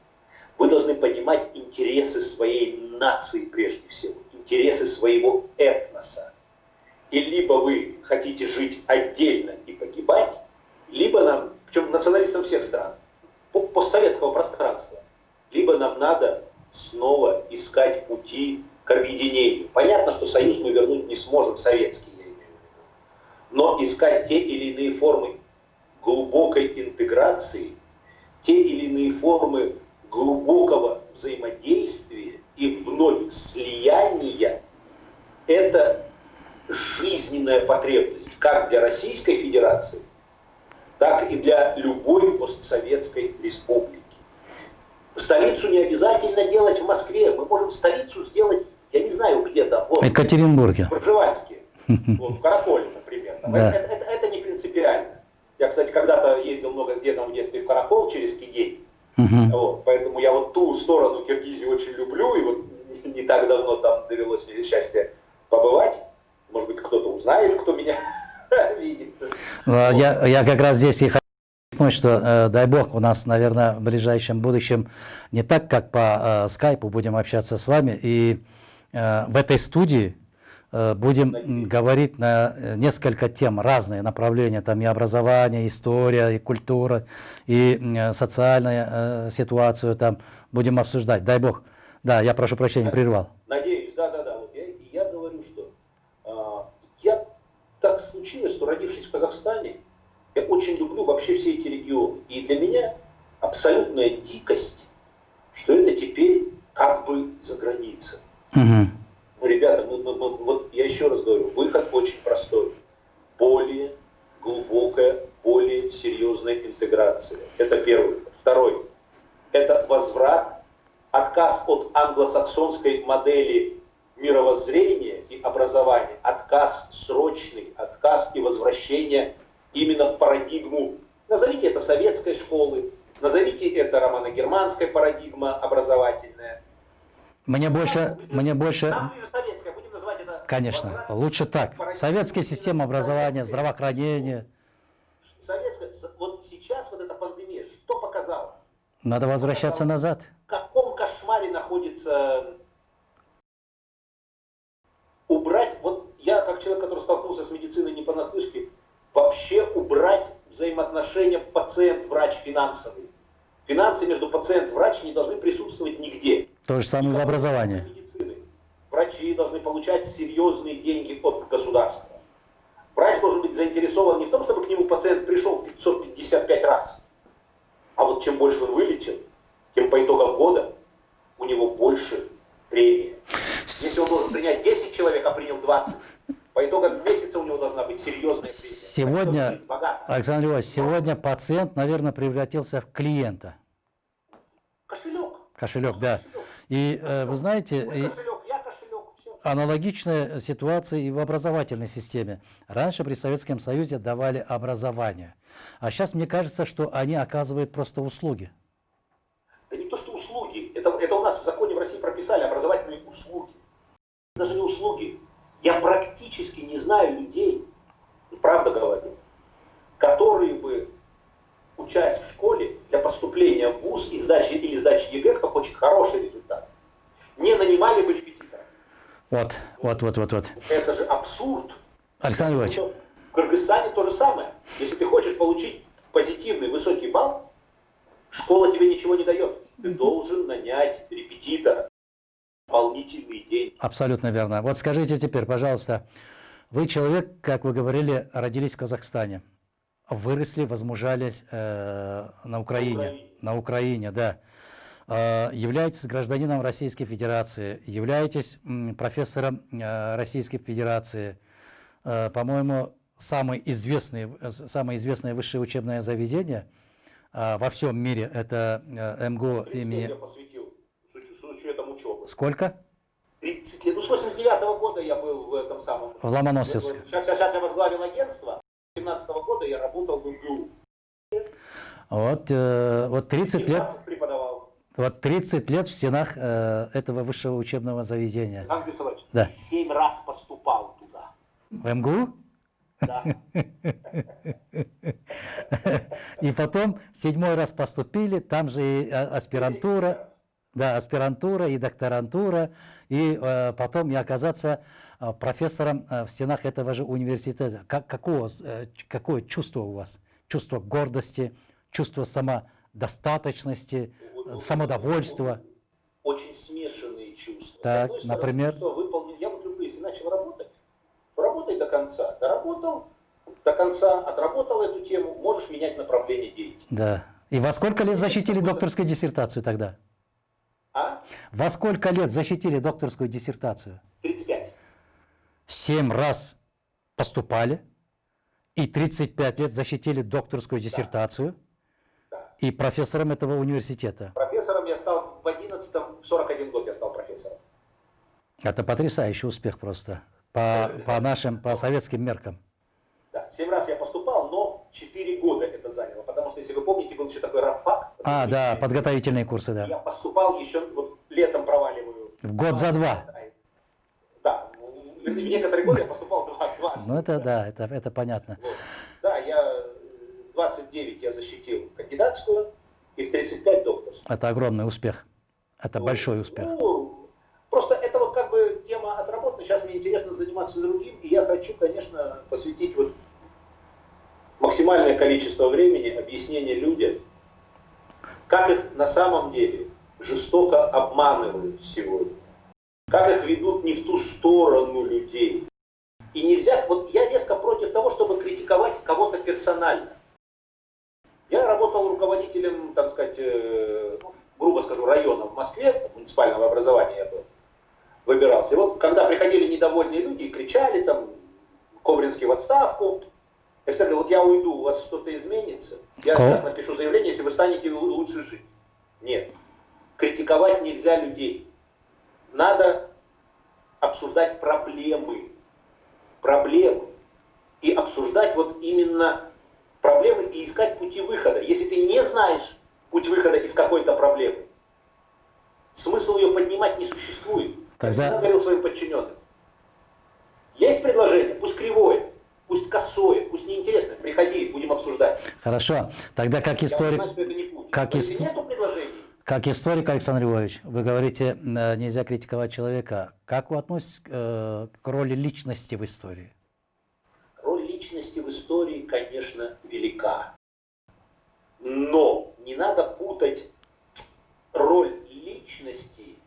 Speaker 2: вы должны понимать интересы своей нации прежде всего, интересы своего этноса. И либо вы хотите жить отдельно и погибать, либо нам, причем националистам всех стран, постсоветского пространства, либо нам надо снова искать пути к объединению. Понятно, что союз мы вернуть не сможем, советский, я имею в виду. Но искать те или иные формы глубокой интеграции, те или иные формы глубокого взаимодействия и вновь слияния, это жизненная потребность как для Российской Федерации, так и для любой постсоветской республики. Столицу не обязательно делать в Москве. Мы можем столицу сделать, я не знаю, где там.
Speaker 1: В Екатеринбурге.
Speaker 2: В Пржевальске. В Караколе, например.
Speaker 1: Да.
Speaker 2: Это не принципиально. Я, кстати, когда-то ездил много с дедом в детстве в Каракол через Кигей.
Speaker 1: Мгм.
Speaker 2: Вот, поэтому я вот ту сторону Киргизии очень люблю, и вот не так давно там довелось мне счастье побывать. Может быть, кто-то узнает, кто меня видит. Вот.
Speaker 1: Я как раз здесь и хочу подчеркнуть, что, дай бог, у нас, наверное, в ближайшем будущем не так, как по скайпу будем общаться с вами, и в этой студии будем говорить на несколько тем, разные направления, там и образование, и история, и культура, и социальную ситуацию там будем обсуждать, дай бог. Да, я прошу прощения, прервал.
Speaker 2: Надеюсь, да. Вот я говорю, что я так случилось, что родившись в Казахстане, я очень люблю вообще все эти регионы. И для меня абсолютная дикость, что это теперь как бы за границей.
Speaker 1: Угу.
Speaker 2: Ну, ребята, вот я еще раз говорю, выход очень простой. Более глубокая, более серьезная интеграция. Это первый. Второй. Это возврат, отказ от англосаксонской модели мировоззрения и образования. Отказ срочный, отказ и возвращение именно в парадигму. Назовите это советской школы, назовите это романо-германская парадигма образовательная.
Speaker 1: Мне больше...
Speaker 2: Нам ближе советская, будем называть это...
Speaker 1: Конечно, лучше так. Советская система образования, здравоохранения.
Speaker 2: Советская, вот сейчас вот эта пандемия, что показала?
Speaker 1: Надо возвращаться назад.
Speaker 2: В каком кошмаре находится... Убрать, вот я как человек, который столкнулся с медициной не понаслышке, вообще убрать взаимоотношения пациент-врач финансовые. Финансы между пациент и врач не должны присутствовать нигде.
Speaker 1: То же самое в образовании.
Speaker 2: Медицины. Врачи должны получать серьезные деньги от государства. Врач должен быть заинтересован не в том, чтобы к нему пациент пришел 555 раз, а вот чем больше он вылечил, тем по итогам года у него больше премии. Если он должен принять 10 человек, а принял 20, по итогам месяца у него должна быть серьезная премия.
Speaker 1: Сегодня, Александр Львович, сегодня пациент, наверное, превратился в клиента.
Speaker 2: Кошелек.
Speaker 1: Кошелек, да. И вы знаете,
Speaker 2: Кошелек, я кошелек, все.
Speaker 1: аналогичная ситуация и в образовательной системе. Раньше при Советском Союзе давали образование, а сейчас мне кажется, что они оказывают просто услуги.
Speaker 2: Да не то, что услуги. Это у нас в законе в России прописали образовательные услуги. Даже не услуги. Я практически не знаю людей, правда говорю, которые бы, учась в школе, для поступления в ВУЗ и сдачи ЕГЭ, кто хочет хороший результат, не нанимали бы репетиторов.
Speaker 1: Вот.
Speaker 2: Это же абсурд.
Speaker 1: Александр Львович.
Speaker 2: В Кыргызстане то же самое. Если ты хочешь получить позитивный высокий балл, школа тебе ничего не дает. Ты должен нанять репетитора. Дополнительные деньги.
Speaker 1: Абсолютно верно. Вот скажите теперь, пожалуйста, вы человек, как вы говорили, родились в Казахстане, выросли, возмужались на Украине. На Украине, да. Являетесь гражданином Российской Федерации, являетесь профессором Российской Федерации. По-моему, самое известное высшее учебное заведение во всем мире – это МГУ имени...
Speaker 2: Я посвятил, с учетом учебы.
Speaker 1: Сколько?
Speaker 2: 30 лет. Ну, с 89-го года я был в этом самом...
Speaker 1: В Ломоносовске.
Speaker 2: Сейчас я возглавил агентство. С 17-го года я работал в МГУ.
Speaker 1: Вот 30 лет...
Speaker 2: преподавал.
Speaker 1: Вот 30 лет в стенах этого высшего учебного заведения.
Speaker 2: Андрей Николаевич,
Speaker 1: Да.
Speaker 2: 7 раз поступал туда.
Speaker 1: В МГУ?
Speaker 2: Да.
Speaker 1: И потом 7-й раз поступили, там же и аспирантура, да, аспирантура и докторантура, и потом и оказаться профессором в стенах этого же университета. Какое чувство у вас? Чувство гордости, чувство самодостаточности, самодовольства?
Speaker 2: Очень смешанные чувства.
Speaker 1: Так,
Speaker 2: С одной стороны,
Speaker 1: например?
Speaker 2: чувство выполнения. Я вот люблю, если начал работать, то работай до конца. Доработал до конца, отработал эту тему, можешь менять направление деятельности.
Speaker 1: Да. И во сколько лет защитили докторскую диссертацию тогда?
Speaker 2: А?
Speaker 1: Во сколько лет защитили докторскую диссертацию?
Speaker 2: 35.
Speaker 1: 7 раз поступали, и 35 лет защитили докторскую диссертацию,
Speaker 2: Да.
Speaker 1: и профессором этого университета.
Speaker 2: Профессором я стал в 11-м, в 41 год я стал профессором.
Speaker 1: Это потрясающий успех просто, по советским меркам.
Speaker 2: Да, 7 раз я поступал, но 4 года это заняло, потому что, если вы помните, был еще такой рабфак.
Speaker 1: Да, подготовительные курсы, да.
Speaker 2: Я поступал еще, вот летом проваливаю.
Speaker 1: В год за 2.
Speaker 2: Да, в некоторые годы я поступал дважды.
Speaker 1: Ну это да, это понятно.
Speaker 2: Вот. Да, я в 29 я защитил кандидатскую и в 35 докторскую.
Speaker 1: Это огромный успех. Это большой успех.
Speaker 2: Ну, просто это вот как бы тема отработана. Сейчас мне интересно заниматься другим, и я хочу, конечно, посвятить вот максимальное количество времени объяснению людям, как их на самом деле жестоко обманывают сегодня, как их ведут не в ту сторону людей. И нельзя, вот я резко против того, чтобы критиковать кого-то персонально. Я работал руководителем, так сказать, грубо скажу, района в Москве, муниципального образования я был, выбирался. И вот когда приходили недовольные люди и кричали там, Кобринский в отставку, я всегда говорил, вот я уйду, у вас что-то изменится, я сейчас напишу заявление, если вы станете лучше жить. Нет, критиковать нельзя людей. Надо обсуждать проблемы. И обсуждать вот именно проблемы и искать пути выхода. Если ты не знаешь путь выхода из какой-то проблемы, смысл ее поднимать не существует. Я всегда говорил своим подчиненным. Есть предложение, пусть кривое, пусть косое, пусть неинтересное, приходи, будем обсуждать.
Speaker 1: Хорошо, тогда как историк...
Speaker 2: Я знаю, что это не путь. Если нету предложений...
Speaker 1: Как историк, Александр Львович, вы говорите, нельзя критиковать человека. Как вы относитесь к роли личности в истории?
Speaker 2: Роль личности в истории, конечно, велика. Но не надо путать роль личности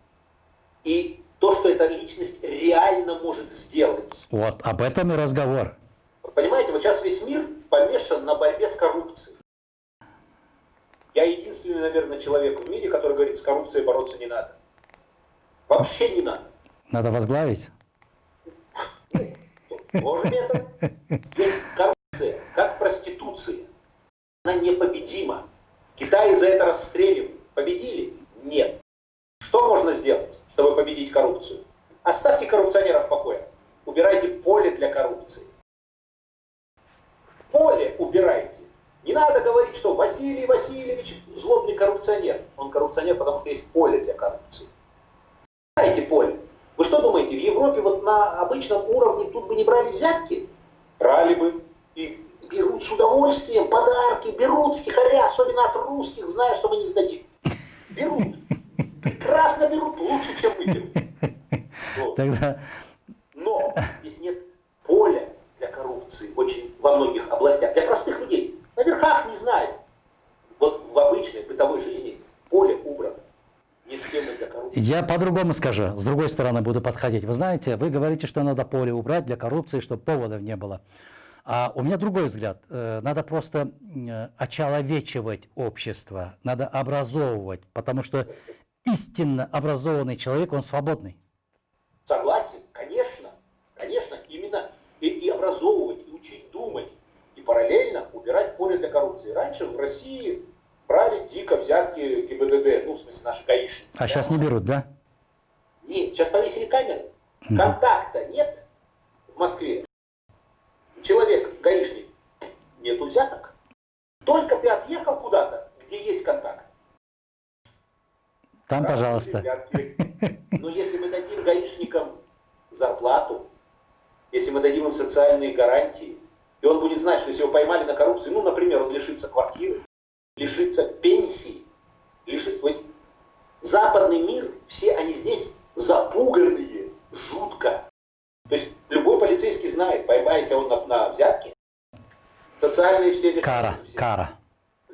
Speaker 2: и то, что эта личность реально может сделать.
Speaker 1: Вот, об этом и разговор.
Speaker 2: Вы понимаете, вот сейчас весь мир помешан на борьбе с коррупцией. Я единственный, наверное, человек в мире, который говорит, с коррупцией бороться не надо. Вообще не надо.
Speaker 1: Надо возглавить?
Speaker 2: Тоже метод. Ведь коррупция, как проституция, она непобедима. В Китае за это расстреливают. Победили? Нет. Что можно сделать, чтобы победить коррупцию? Оставьте коррупционеров в покое. Убирайте поле для коррупции. Поле убирайте. Не надо говорить, что Василий Васильевич злобный коррупционер. Он коррупционер, потому что есть поле для коррупции. Убирайте поле. Вы что думаете, в Европе вот на обычном уровне тут бы не брали взятки? Брали бы. И берут с удовольствием подарки, берут втихаря, особенно от русских, зная, что мы не сдадим. Берут. Прекрасно берут, лучше, чем мы берут. Вот.
Speaker 1: Тогда...
Speaker 2: Но здесь нет поля для коррупции очень во многих областях. Для простых людей. На верхах не знаю. Вот в обычной бытовой жизни поле убрано. Нет темы для коррупции.
Speaker 1: Я по-другому скажу, с другой стороны буду подходить. Вы знаете, вы говорите, что надо поле убрать для коррупции, чтобы поводов не было. А у меня другой взгляд. Надо просто очеловечивать общество, надо образовывать, потому что истинно образованный человек, он свободный.
Speaker 2: Согласен, конечно. Конечно, именно и образовывать, и учить думать. И параллельно убирать поле для коррупции. Раньше в России брали дико взятки ГИБДД, ну, в смысле, наши гаишники.
Speaker 1: А сейчас не берут, да?
Speaker 2: Нет, сейчас повесили камеры. Контакта нет в Москве. Человек, гаишник, нету взяток. Только ты отъехал куда-то, где есть контакт.
Speaker 1: Там, пожалуйста.
Speaker 2: Взятки. Но если мы дадим гаишникам зарплату, если мы дадим им социальные гарантии, и он будет знать, что если его поймали на коррупции, ну, например, он лишится квартиры, лишится пенсии, ведь западный мир, все они здесь запуганные, жутко. То есть любой полицейский знает, поймайся он на взятке, социальные все лишаются.
Speaker 1: Кара.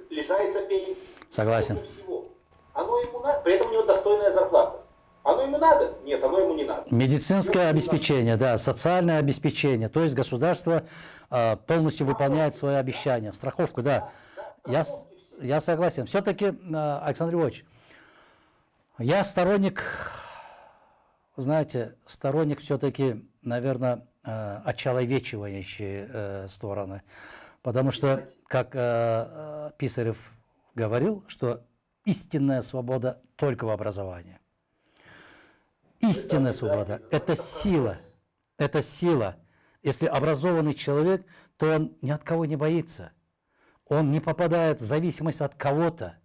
Speaker 2: Лишается пенсии.
Speaker 1: Согласен.
Speaker 2: Лишается всего. Оно ему надо, при этом у него достойная зарплата. Оно ему надо? Нет, оно ему не надо.
Speaker 1: Медицинское обеспечение, да, социальное обеспечение. То есть государство полностью выполняет свои обещания. Страховку, да. Я согласен. Все-таки, Александр Львович, я сторонник, знаете, сторонник все-таки, наверное, очеловечивающей стороны. Потому что, как Писарев говорил, что истинная свобода только в образовании. Истинная свобода – это сила. Это сила. Если образованный человек, то он ни от кого не боится. он не попадает в зависимость от кого-то.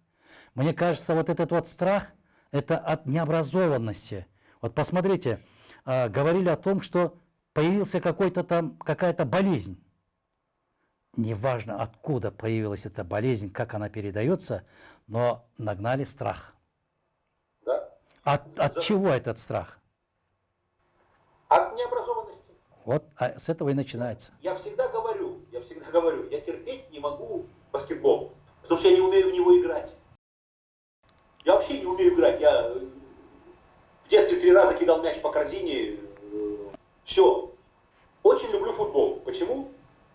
Speaker 1: Мне кажется, вот этот вот страх – это от необразованности. Вот посмотрите, говорили о том, что появился какая-то болезнь. Неважно, откуда появилась эта болезнь, как она передается, но нагнали страх.
Speaker 2: Да?
Speaker 1: От чего этот страх?
Speaker 2: От необразованности.
Speaker 1: Вот с этого и начинается.
Speaker 2: Я всегда говорю, я терпеть не могу баскетбол, потому что я не умею в него играть. Я вообще не умею играть. Я в детстве 3 раза кидал мяч по корзине. Все. Очень люблю футбол. Почему?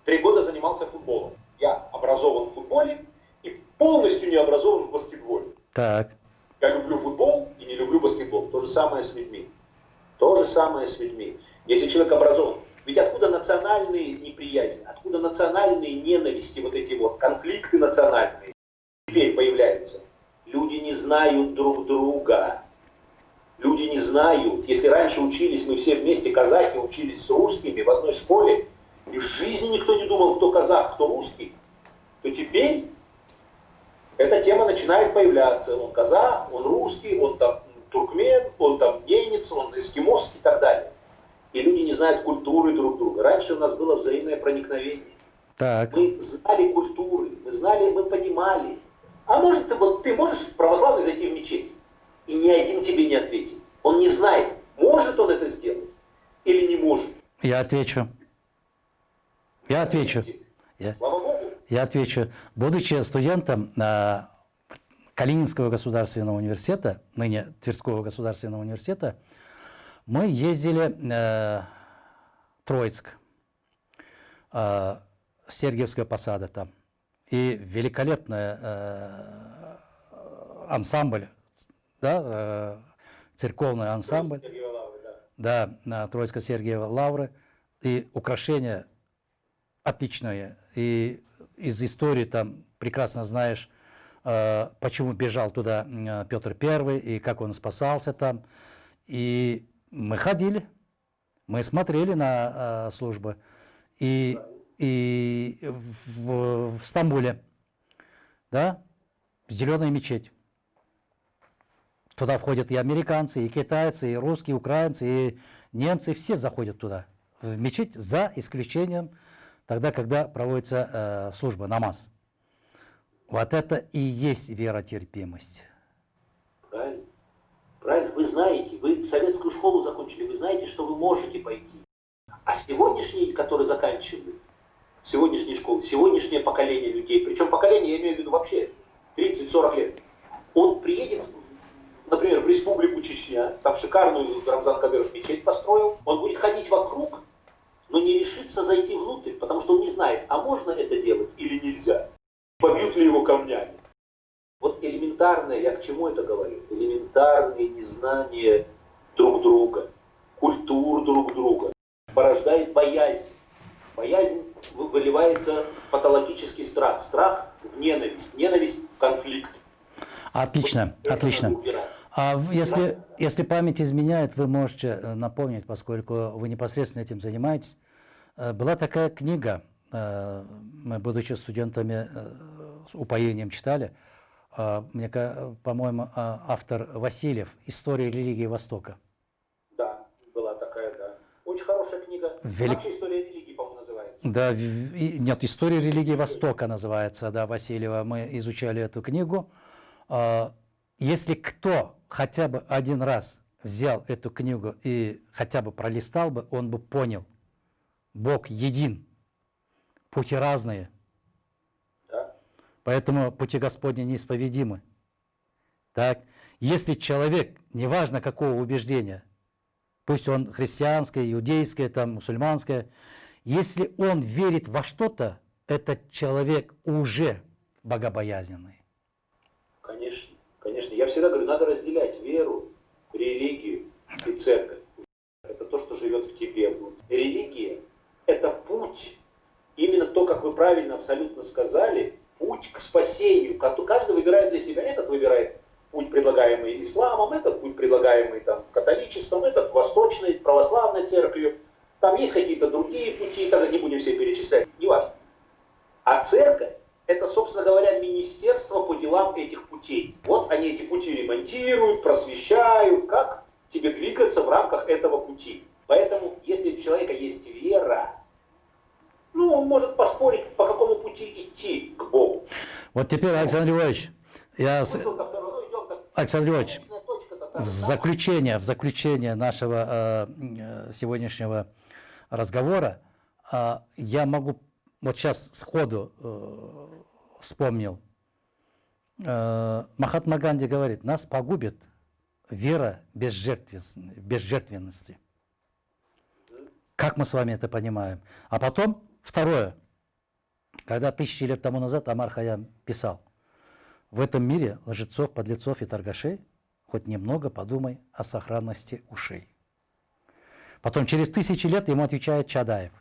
Speaker 2: 3 года занимался футболом. Я образован в футболе и полностью не образован в баскетболе.
Speaker 1: Так.
Speaker 2: Я люблю футбол и не люблю баскетбол. То же самое с людьми. То же самое с людьми. Если человек образован, ведь откуда национальные неприязни, откуда национальные ненависти, вот эти вот конфликты национальные теперь появляются? Люди не знают друг друга. Люди не знают. Если раньше учились мы все вместе, казахи, учились с русскими в одной школе, и в жизни никто не думал, кто казах, кто русский, то теперь эта тема начинает появляться. Он казах, он русский, он там туркмен, он там ненец, он эскимос и так далее. И люди не знают культуры друг друга. Раньше у нас было взаимное проникновение.
Speaker 1: Так.
Speaker 2: Мы знали культуры, мы знали, мы понимали. А может, ты можешь православный зайти в мечеть, и ни один тебе не ответит. Он не знает, может он это сделать или не может.
Speaker 1: Я отвечу.
Speaker 2: Слава Богу.
Speaker 1: Я отвечу. Будучи студентом Калининского государственного университета, ныне Тверского государственного университета, мы ездили в Троицк, Сергиевская посада там. И великолепный ансамбль, да, церковный ансамбль, да, Троицко-Сергиева лавры, и украшения отличные. И из истории там прекрасно знаешь, почему бежал туда Петр I, и как он спасался там. И мы ходили, мы смотрели на службы. И в Стамбуле, да, зеленая мечеть. Туда входят и американцы, и китайцы, и русские, и украинцы, и немцы, все заходят туда, в мечеть, за исключением тогда, когда проводится служба, намаз. Вот это и есть веротерпимость.
Speaker 2: Правильно. Правильно. Вы знаете, вы советскую школу закончили, вы знаете, что вы можете пойти. А сегодняшние, которые заканчивают, сегодняшние школы, сегодняшнее поколение людей, причем поколение, я имею в виду вообще 30-40 лет, он приедет, например, в республику Чечня, там шикарную Рамзан Кадыров мечеть построил, он будет ходить вокруг, но не решится зайти внутрь, потому что он не знает, а можно это делать или нельзя. Побьют ли его камнями. Вот элементарное, я к чему это говорю? Элементарное незнание друг друга, культур друг друга порождает боязнь. Боязнь выливается в патологический страх. Страх в ненависть. Ненависть в конфликт.
Speaker 1: Отлично, вот отлично. А если память изменяет, вы можете напомнить, поскольку вы непосредственно этим занимаетесь. Была такая книга, мы, будучи студентами, с упоением читали, мне, по-моему, автор Васильев «История религии Востока».
Speaker 2: Да, была такая, да. Очень хорошая книга. Вообще «История религии», по-моему, называется.
Speaker 1: Да, нет, «История религии Востока» называется, да, Васильева. Мы изучали эту книгу. Если кто хотя бы один раз взял эту книгу и хотя бы пролистал бы, он бы понял, Бог един, пути разные.
Speaker 2: Да.
Speaker 1: Поэтому пути Господни неисповедимы. Так? Если человек, неважно какого убеждения, пусть он христианское, иудейское, там, мусульманское, если он верит во что-то, этот человек уже богобоязненный.
Speaker 2: Конечно, конечно. Я всегда говорю, надо разделять веру, религию и церковь. Это то, что живет в тебе. Религия – это путь, именно то, как вы правильно абсолютно сказали, путь к спасению. Каждый выбирает для себя. Этот выбирает путь, предлагаемый исламом, этот путь, предлагаемый там, католичеством, этот восточной, православной церковью. Там есть какие-то другие пути, тогда не будем все перечислять, неважно. А церковь – это, собственно говоря, министерство по делам этих путей. Вот они эти пути ремонтируют, просвещают, как тебе двигаться в рамках этого пути. Поэтому, если у человека есть вера, ну, он может поспорить, по какому пути идти к Богу.
Speaker 1: Вот теперь, Александр Львович,
Speaker 2: Смысл-то второй, ну, идем так,
Speaker 1: Александр Львович,
Speaker 2: конечная точка-то та
Speaker 1: в
Speaker 2: же самая.
Speaker 1: заключение нашего сегодняшнего разговора я могу, вот сейчас сходу вспомнил, Махатма Ганди говорит, нас погубит вера без жертвенности. Как мы с вами это понимаем? А потом, второе, когда тысячи лет тому назад Амар Хайям писал, в этом мире лжецов, подлецов и торгашей хоть немного подумай о сохранности ушей. Потом через тысячи лет ему отвечает Чадаев,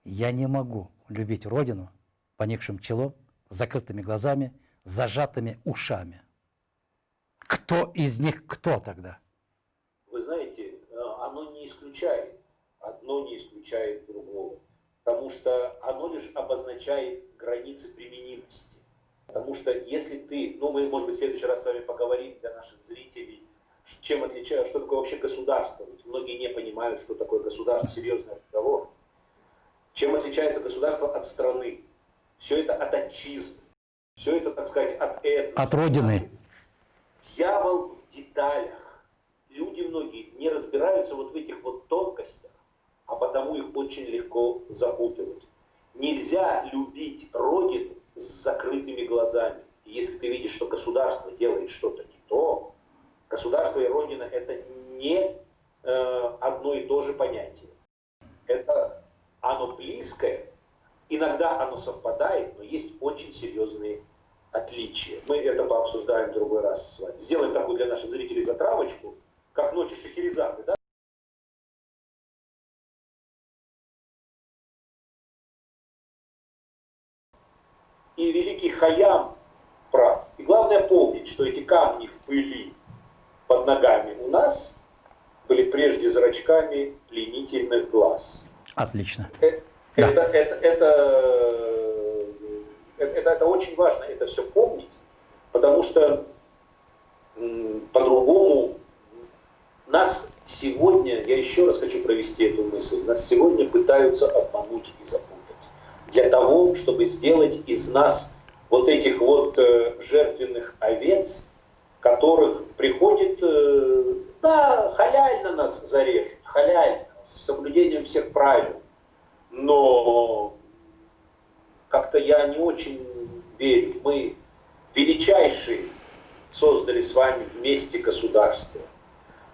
Speaker 1: я не могу любить Родину поникшим челом, закрытыми глазами, зажатыми ушами. Кто из них кто тогда?
Speaker 2: Вы знаете, оно не исключает, одно не исключает другого, потому что оно лишь обозначает границы применимости. Потому что если ты, ну мы, может быть, в следующий раз с вами поговорим для наших зрителей, чем отличается, что такое вообще государство. Ведь многие не понимают, что такое государство, серьезный разговор. Чем отличается государство от страны? Все это от отчизны, все это, так сказать, от этноса.
Speaker 1: От родины.
Speaker 2: Дьявол в деталях. Люди многие не разбираются вот в этих вот тонкостях, а потому их очень легко запутывать. Нельзя любить Родину с закрытыми глазами. И если ты видишь, что государство делает что-то не то, государство и Родина это не одно и то же понятие. Это оно близкое, иногда оно совпадает, но есть очень серьезные отличия. Мы это пообсуждаем в другой раз с вами. Сделаем такую для наших зрителей затравочку, как ночи Шахерезады, да? И великий Хайям прав. И главное помнить, что эти камни в пыли под ногами у нас были прежде зрачками пленительных глаз.
Speaker 1: Отлично.
Speaker 2: Это очень важно, это все помнить, потому что по-другому нас сегодня, я еще раз хочу провести эту мысль, нас сегодня пытаются обмануть и запутать. Для того, чтобы сделать из нас вот этих вот жертвенных овец, которых приходит, да, халяльно нас зарежут, халяльно, с соблюдением всех правил. Но как-то я не очень верю. Мы величайшие создали с вами вместе государство.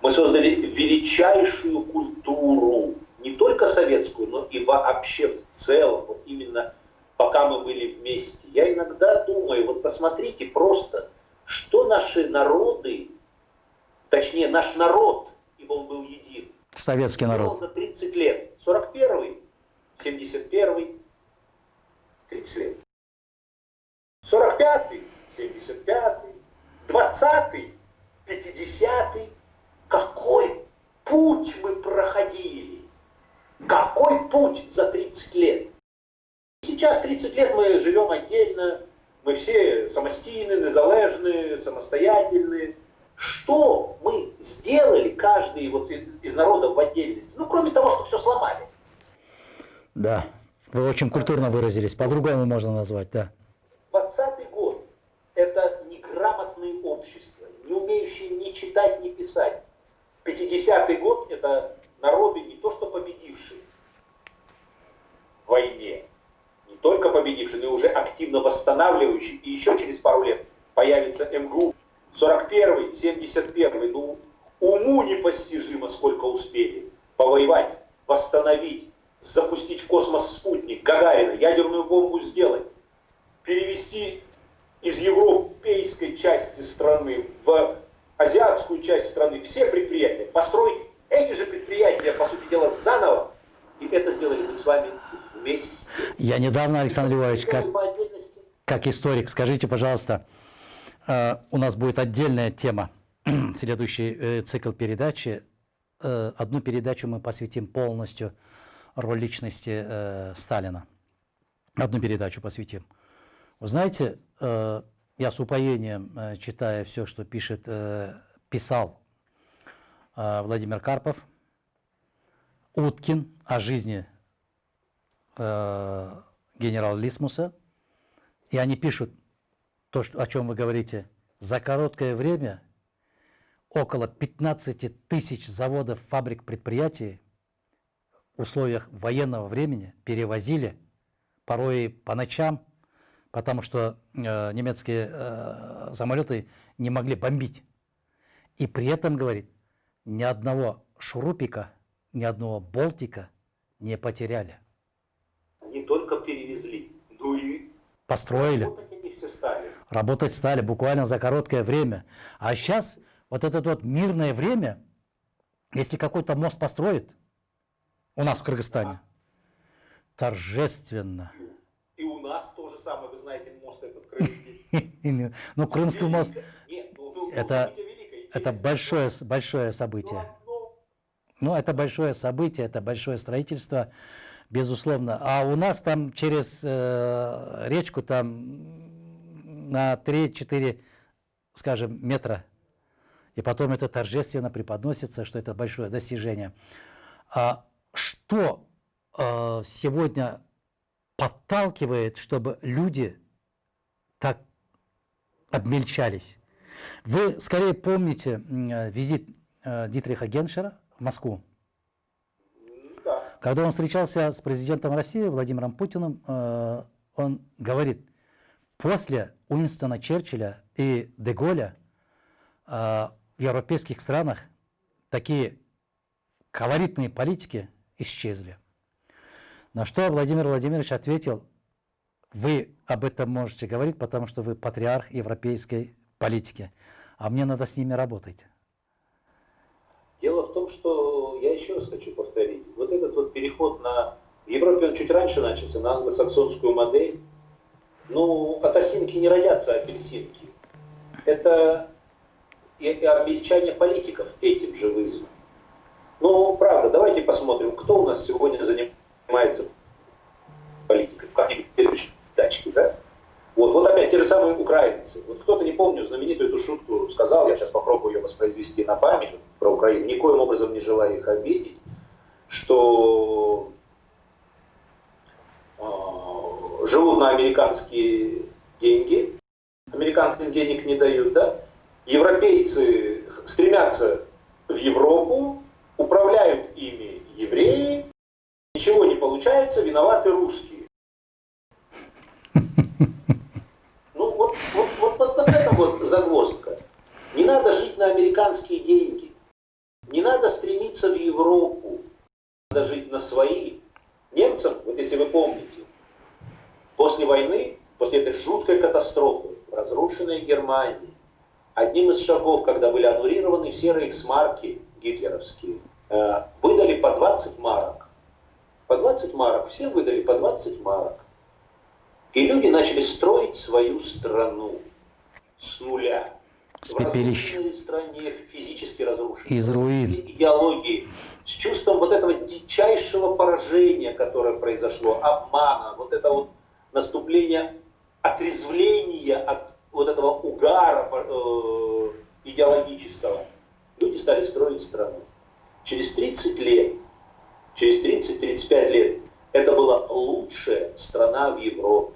Speaker 2: Мы создали величайшую культуру, не только советскую, но и вообще в целом, вот именно пока мы были вместе. Я иногда думаю, вот посмотрите просто, что наши народы, точнее наш народ, ибо он был един,
Speaker 1: Советский народ.
Speaker 2: за 30 лет. 41-й, 71-й, 30 лет. 45-й, 75-й, 20-й, 50-й. Какой путь мы проходили? Какой путь за 30 лет? Сейчас 30 лет мы живем отдельно, мы все самостийны, незалежны, самостоятельны. Что мы сделали, каждый вот из народов в отдельности? Ну, кроме того, что все сломали.
Speaker 1: Да, вы очень культурно выразились, по-другому можно назвать, да.
Speaker 2: 20-й год – это неграмотные общества, не умеющие ни читать, ни писать. 50-й год – это народы не то что победившие в войне, не только победившие, но и уже активно восстанавливающие. И еще через пару лет появится МГУ. 41-й, 71-й, ну уму непостижимо, сколько успели повоевать, восстановить, запустить в космос спутник, Гагарина, ядерную бомбу сделать, перевести из европейской части страны в азиатскую часть страны все предприятия, построить эти же предприятия, по сути дела, заново. И это сделали мы с вами вместе.
Speaker 1: Я недавно, Александр Львович, как историк, скажите, пожалуйста, у нас будет отдельная тема, следующий цикл передачи. Одну передачу мы посвятим полностью роли личности Сталина. Одну передачу посвятим. Вы знаете, я с упоением читаю все, что писал Владимир Карпов, Уткин о жизни генерала Лисмуса. И они пишут то, о чем вы говорите. За короткое время около 15 тысяч заводов, фабрик, предприятий в условиях военного времени перевозили, порой и по ночам, потому что немецкие самолеты не могли бомбить. И при этом, говорит, ни одного шурупика, ни одного болтика не потеряли.
Speaker 2: Не только перевезли, но и
Speaker 1: построили.
Speaker 2: Работать они все стали.
Speaker 1: Работать стали буквально за короткое время. А сейчас вот это вот мирное время, если какой-то мост построит, у нас в Кыргызстане, торжественно.
Speaker 2: И у нас то же самое, вы знаете, мост этот крымский.
Speaker 1: Ну, Крымский мост, это
Speaker 2: большое
Speaker 1: большое событие. Ну, это большое событие, это большое строительство, безусловно. А у нас там через речку там на 3-4, скажем, метра. И потом это торжественно преподносится, что это большое достижение. А что сегодня подталкивает, чтобы люди так обмельчались? Вы скорее помните визит Дитриха Геншера в Москву?
Speaker 2: Да.
Speaker 1: Когда он встречался с президентом России Владимиром Путиным, он говорит, после Уинстона Черчилля и де Голля в европейских странах такие колоритные политики исчезли. На что Владимир Владимирович ответил, вы об этом можете говорить, потому что вы патриарх европейской политики, а мне надо с ними работать.
Speaker 2: Дело в том, что я еще раз хочу повторить, вот этот вот переход в Европе, он чуть раньше начался, на англосаксонскую модель. Ну, от осинки не родятся апельсинки. Это и обмельчание политиков этим же вызвано. Ну, правда, давайте посмотрим, кто у нас сегодня занимается политикой. Как-нибудь передачки, да? Вот опять те же самые украинцы. Вот кто-то, не помню, знаменитую эту шутку сказал, я сейчас попробую ее воспроизвести на память про Украину, никоим образом не желаю их обидеть, что живут на американские деньги, американцы им денег не дают, да? Европейцы стремятся в Европу, управляют ими евреи, ничего не получается, виноваты русские. Ну вот это вот загвоздка. Не надо жить на американские деньги, не надо стремиться в Европу, надо жить на свои. Немцам, вот если вы помните, после войны, после этой жуткой катастрофы, разрушенной Германии, одним из шагов, когда были аннулированы все рейхсмарки гитлеровские, выдали по 20 марок. По 20 марок, все выдали по 20 марок. И люди начали строить свою страну с нуля.
Speaker 1: С
Speaker 2: в
Speaker 1: пепелищ.
Speaker 2: разрушенной стране, физически разрушенной.
Speaker 1: Из руин.
Speaker 2: Идеологии, с чувством вот этого дичайшего поражения, которое произошло, обмана, вот это вот наступление отрезвления от вот этого угара идеологического. Люди стали строить страну. Через 30 лет, через 30-35 лет, это была лучшая страна в Европе.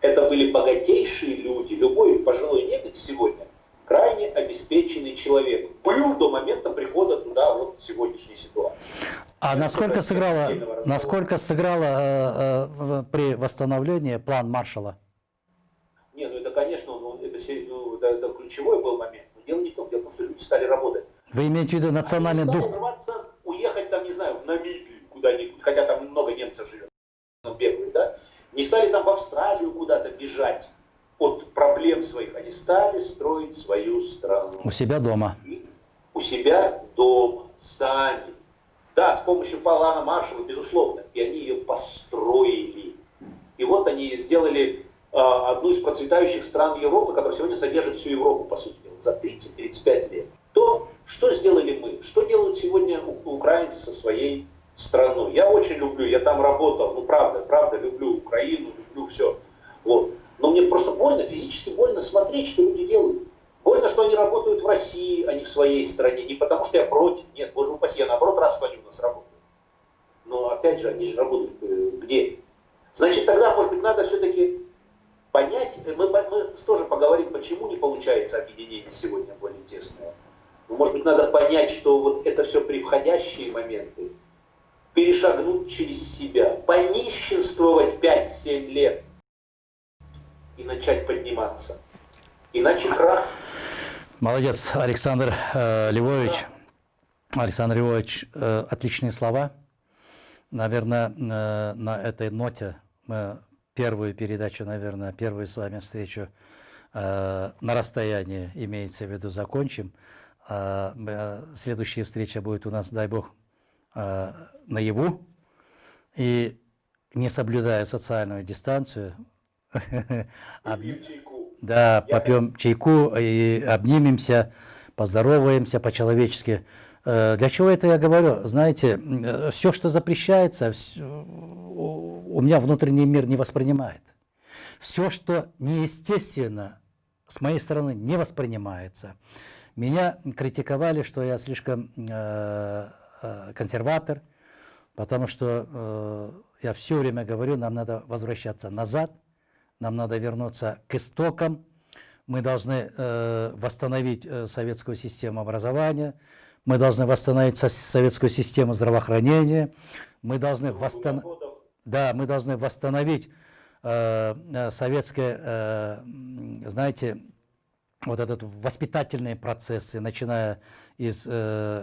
Speaker 2: Это были богатейшие люди. Любой пожилой немец сегодня крайне обеспеченный человек. Был до момента прихода туда вот сегодняшней ситуации.
Speaker 1: А насколько сыграла при восстановлении план Маршалла?
Speaker 2: Не, ну это, конечно, это ключевой был момент. Но дело не в том, что люди стали работать.
Speaker 1: Вы имеете в виду национальный
Speaker 2: Они
Speaker 1: дух?
Speaker 2: стали рваться, уехать там, не знаю, в Намибию куда-нибудь, хотя там много немцев живет, бегают, да? Не стали там в Австралию куда-то бежать от проблем своих. Они стали строить свою страну.
Speaker 1: У себя дома.
Speaker 2: У себя дома, сами. Да, с помощью плана Маршалла, безусловно. И они ее построили. И вот они сделали одну из процветающих стран Европы, которая сегодня содержит всю Европу, по сути дела, за 30-35 лет. То, что сделали мы? Что делают сегодня украинцы со своей страной? Я очень люблю, я там работал, ну правда, люблю Украину, люблю все. Вот. Но мне просто больно, физически больно смотреть, что люди делают. Больно, что они работают в России, а не в своей стране. Не потому, что я против. Нет, боже упаси, я наоборот рад, что они у нас работают. Но опять же, они же работают где? Значит, тогда, может быть, надо все-таки понять, мы тоже поговорим, почему не получается объединение сегодня более тесное. Но, может быть, надо понять, что вот это все превходящие моменты, перешагнуть через себя, понищенствовать 5-7 лет и начать подниматься. Иначе крах.
Speaker 1: Молодец, Александр Львович. Александр Львович, отличные слова. Наверное, на этой ноте мы первую передачу, наверное, первую с вами встречу на расстоянии, имеется в виду, закончим. Следующая встреча будет у нас, дай бог, наяву. И не соблюдая социальную дистанцию, да, попьем чайку и обнимемся, поздороваемся по-человечески. Для чего это я говорю? Знаете, все, что запрещается, у меня внутренний мир не воспринимает. Все, что неестественно, с моей стороны не воспринимается. Меня критиковали, что я слишком консерватор, потому что я все время говорю, нам надо возвращаться назад, нам надо вернуться к истокам, мы должны восстановить советскую систему образования, мы должны восстановить советскую систему здравоохранения, мы должны, мы должны восстановить советское, знаете, вот этот воспитательные процессы, начиная из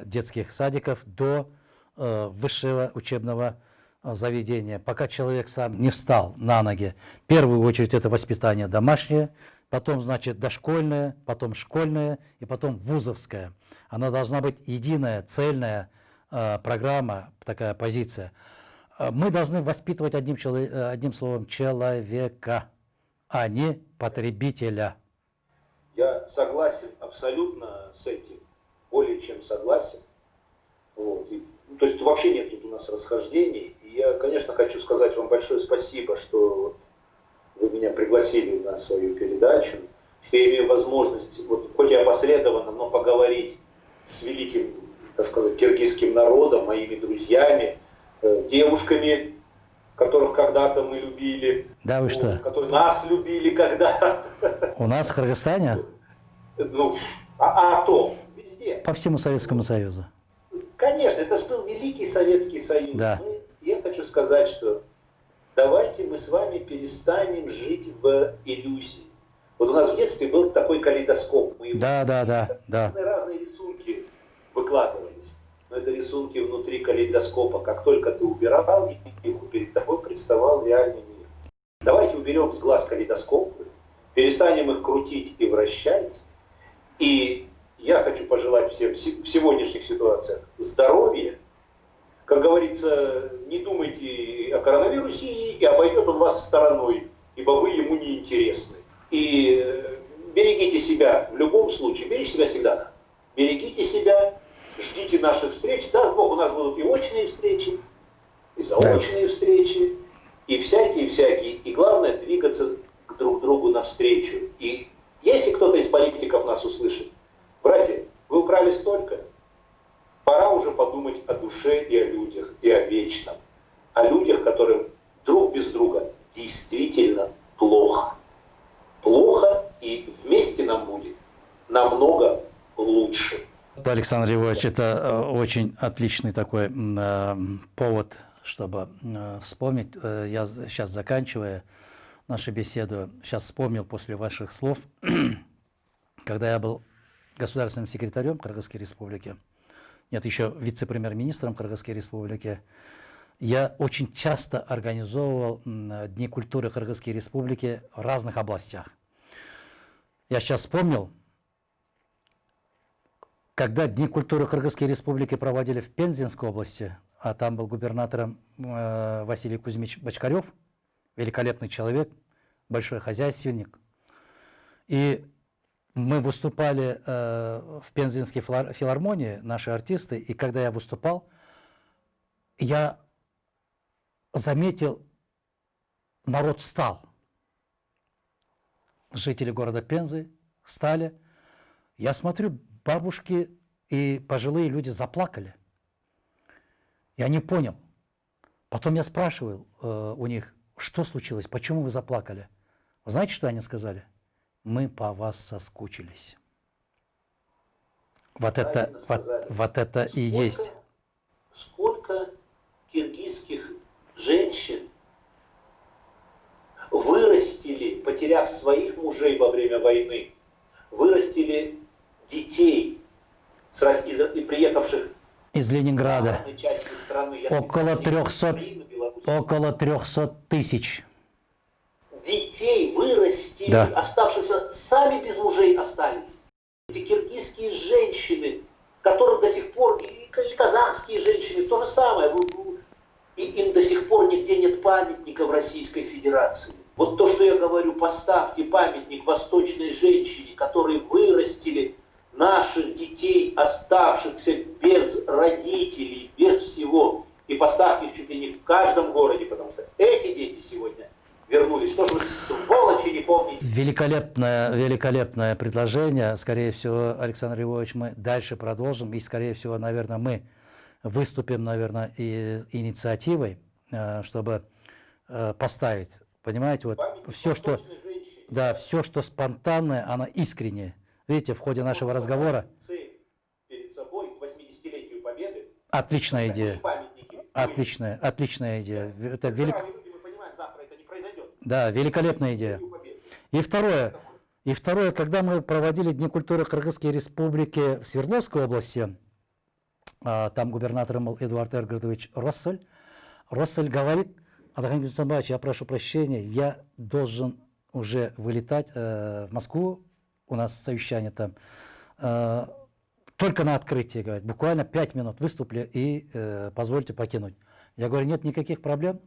Speaker 1: детских садиков до высшего учебного заведения, пока человек сам не встал на ноги. В первую очередь это воспитание домашнее, потом, значит, дошкольное, потом школьное и потом вузовское. Она должна быть единая, цельная программа, такая позиция. Мы должны воспитывать одним словом человека, а не потребителя.
Speaker 2: Я согласен абсолютно с этим, более чем согласен. Вот. То есть вообще нет тут у нас расхождений. И я, конечно, хочу сказать вам большое спасибо, что вы меня пригласили на свою передачу, что я имею возможность, вот, хоть и опосредованно, но поговорить с великим, так сказать, киргизским народом, моими друзьями, девушками, которых когда-то мы любили.
Speaker 1: Да, вы что?
Speaker 2: Которые нас любили когда-то.
Speaker 1: У нас в Кыргызстане?
Speaker 2: Ну, а то, везде.
Speaker 1: По всему Советскому Союзу.
Speaker 2: Конечно, это же был великий Советский Союз.
Speaker 1: Да.
Speaker 2: Я хочу сказать, что давайте мы с вами перестанем жить в иллюзии. Вот у нас в детстве был такой калейдоскоп.
Speaker 1: Разные
Speaker 2: рисунки выкладывались. Но это рисунки внутри калейдоскопа. Как только ты убирал их, перед тобой представал реальный мир. Давайте уберем с глаз калейдоскопы, перестанем их крутить и вращать. И я хочу пожелать всем в сегодняшних ситуациях здоровья. Как говорится, не думайте о коронавирусе, и обойдет он вас стороной, ибо вы ему не интересны. И берегите себя в любом случае, беречь себя всегда надо. Берегите себя, ждите наших встреч. Даст Бог, у нас будут и очные встречи, и заочные встречи, и всякие. И главное, двигаться друг другу навстречу. И если кто-то из политиков нас услышит, братья, вы украли столько, пора уже подумать о душе и о людях, и о вечном. О людях, которым друг без друга действительно плохо. Плохо, и вместе нам будет намного лучше.
Speaker 1: Александр Львович, это очень отличный такой повод, чтобы вспомнить. Я сейчас, заканчивая нашу беседу, сейчас вспомнил после ваших слов, когда я был государственным секретарем Кыргызской Республики, нет, еще вице-премьер-министром Кыргызской Республики, я очень часто организовывал Дни культуры Кыргызской Республики в разных областях. Я сейчас вспомнил, когда Дни культуры Кыргызской Республики проводили в Пензенской области, а там был губернатором Василий Кузьмич Бочкарев, великолепный человек, большой хозяйственник. И мы выступали в Пензенской филармонии, наши артисты, и когда я выступал, я заметил, народ встал. жители города Пензы стали. Я смотрю, бабушки и пожилые люди заплакали. Я не понял. Потом я спрашивал у них, что случилось, почему вы заплакали? Вы знаете, что они сказали? Мы по вас соскучились. Вот это и есть.
Speaker 2: Сколько киргизских женщин вырастили, потеряв своих мужей во время войны, вырастили детей, приехавших
Speaker 1: из Ленинграда.
Speaker 2: из части страны.
Speaker 1: Около 300 тысяч.
Speaker 2: Детей вырастили,
Speaker 1: да.
Speaker 2: Оставшихся сами без мужей остались. Эти киргизские женщины, которым до сих пор, и казахские женщины, то же самое, и им до сих пор нигде нет памятника в Российской Федерации. Вот то, что я говорю, поставьте памятник восточной женщине, которые вырастили наших детей, оставшихся без родителей, без всего, и поставьте их чуть ли не в каждом городе, потому что эти дети сегодня вернулись. Что же вы, сволочи, не помните?
Speaker 1: Великолепное предложение. Скорее всего, Александр Львович, мы дальше продолжим. И, скорее всего, наверное, мы выступим, наверное, и инициативой, чтобы поставить. Понимаете, вот все, что спонтанное, оно искреннее. Видите, в ходе нашего разговора...
Speaker 2: Перед собой к 80-летию Победы.
Speaker 1: Отличная идея. Отличная идея. Это Да, великолепная идея. И второе, когда мы проводили Дни культуры Кыргызской Республики в Свердловской области, там губернатором был Эдуард Эргардович Россель. Россель говорит: Адахань Гюсамбаевич, я прошу прощения, я должен уже вылетать в Москву, у нас совещание там, только на открытие, говорит, буквально 5 минут выступили и позвольте покинуть. Я говорю, нет никаких проблем.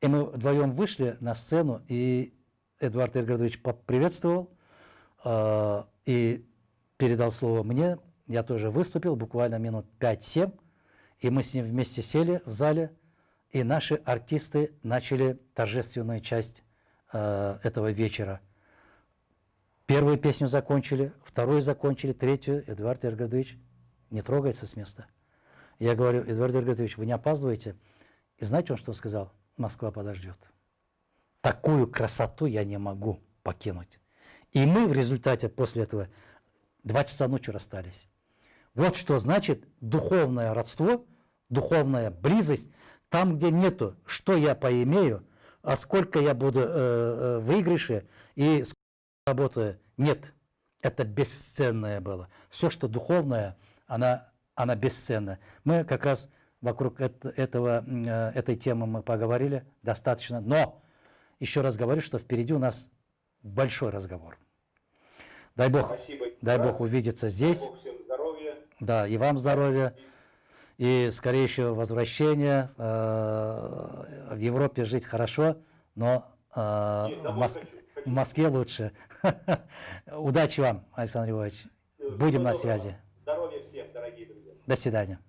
Speaker 1: И мы вдвоем вышли на сцену, и Эдуард Эргардович поприветствовал и передал слово мне. Я тоже выступил, буквально минут 5-7, и мы с ним вместе сели в зале, и наши артисты начали торжественную часть этого вечера. Первую песню закончили, вторую закончили, третью. Эдуард Эргардович не трогается с места. Я говорю, Эдуард Эргардович, вы не опаздываете? И знаете, он что сказал? Москва подождет. Такую красоту я не могу покинуть. И мы в результате после этого 2 часа ночи расстались. Вот что значит духовное родство, духовная близость, там, где нету, что я поимею, а сколько я буду в выигрыше и сколько работаю. Нет, это бесценное было. Все, что духовное, она бесценна. Мы как раз вокруг этой темы мы поговорили достаточно, но еще раз говорю, что впереди у нас большой разговор. Дай Бог,
Speaker 2: спасибо,
Speaker 1: дай Бог увидеться здесь.
Speaker 2: Дай Бог всем здоровья.
Speaker 1: Да, и вам здоровья. И скорейшего возвращения. В Европе жить хорошо, но в Москве лучше. Удачи вам, Александр Львович. Будем на связи.
Speaker 2: Здоровья всем, дорогие друзья.
Speaker 1: До свидания.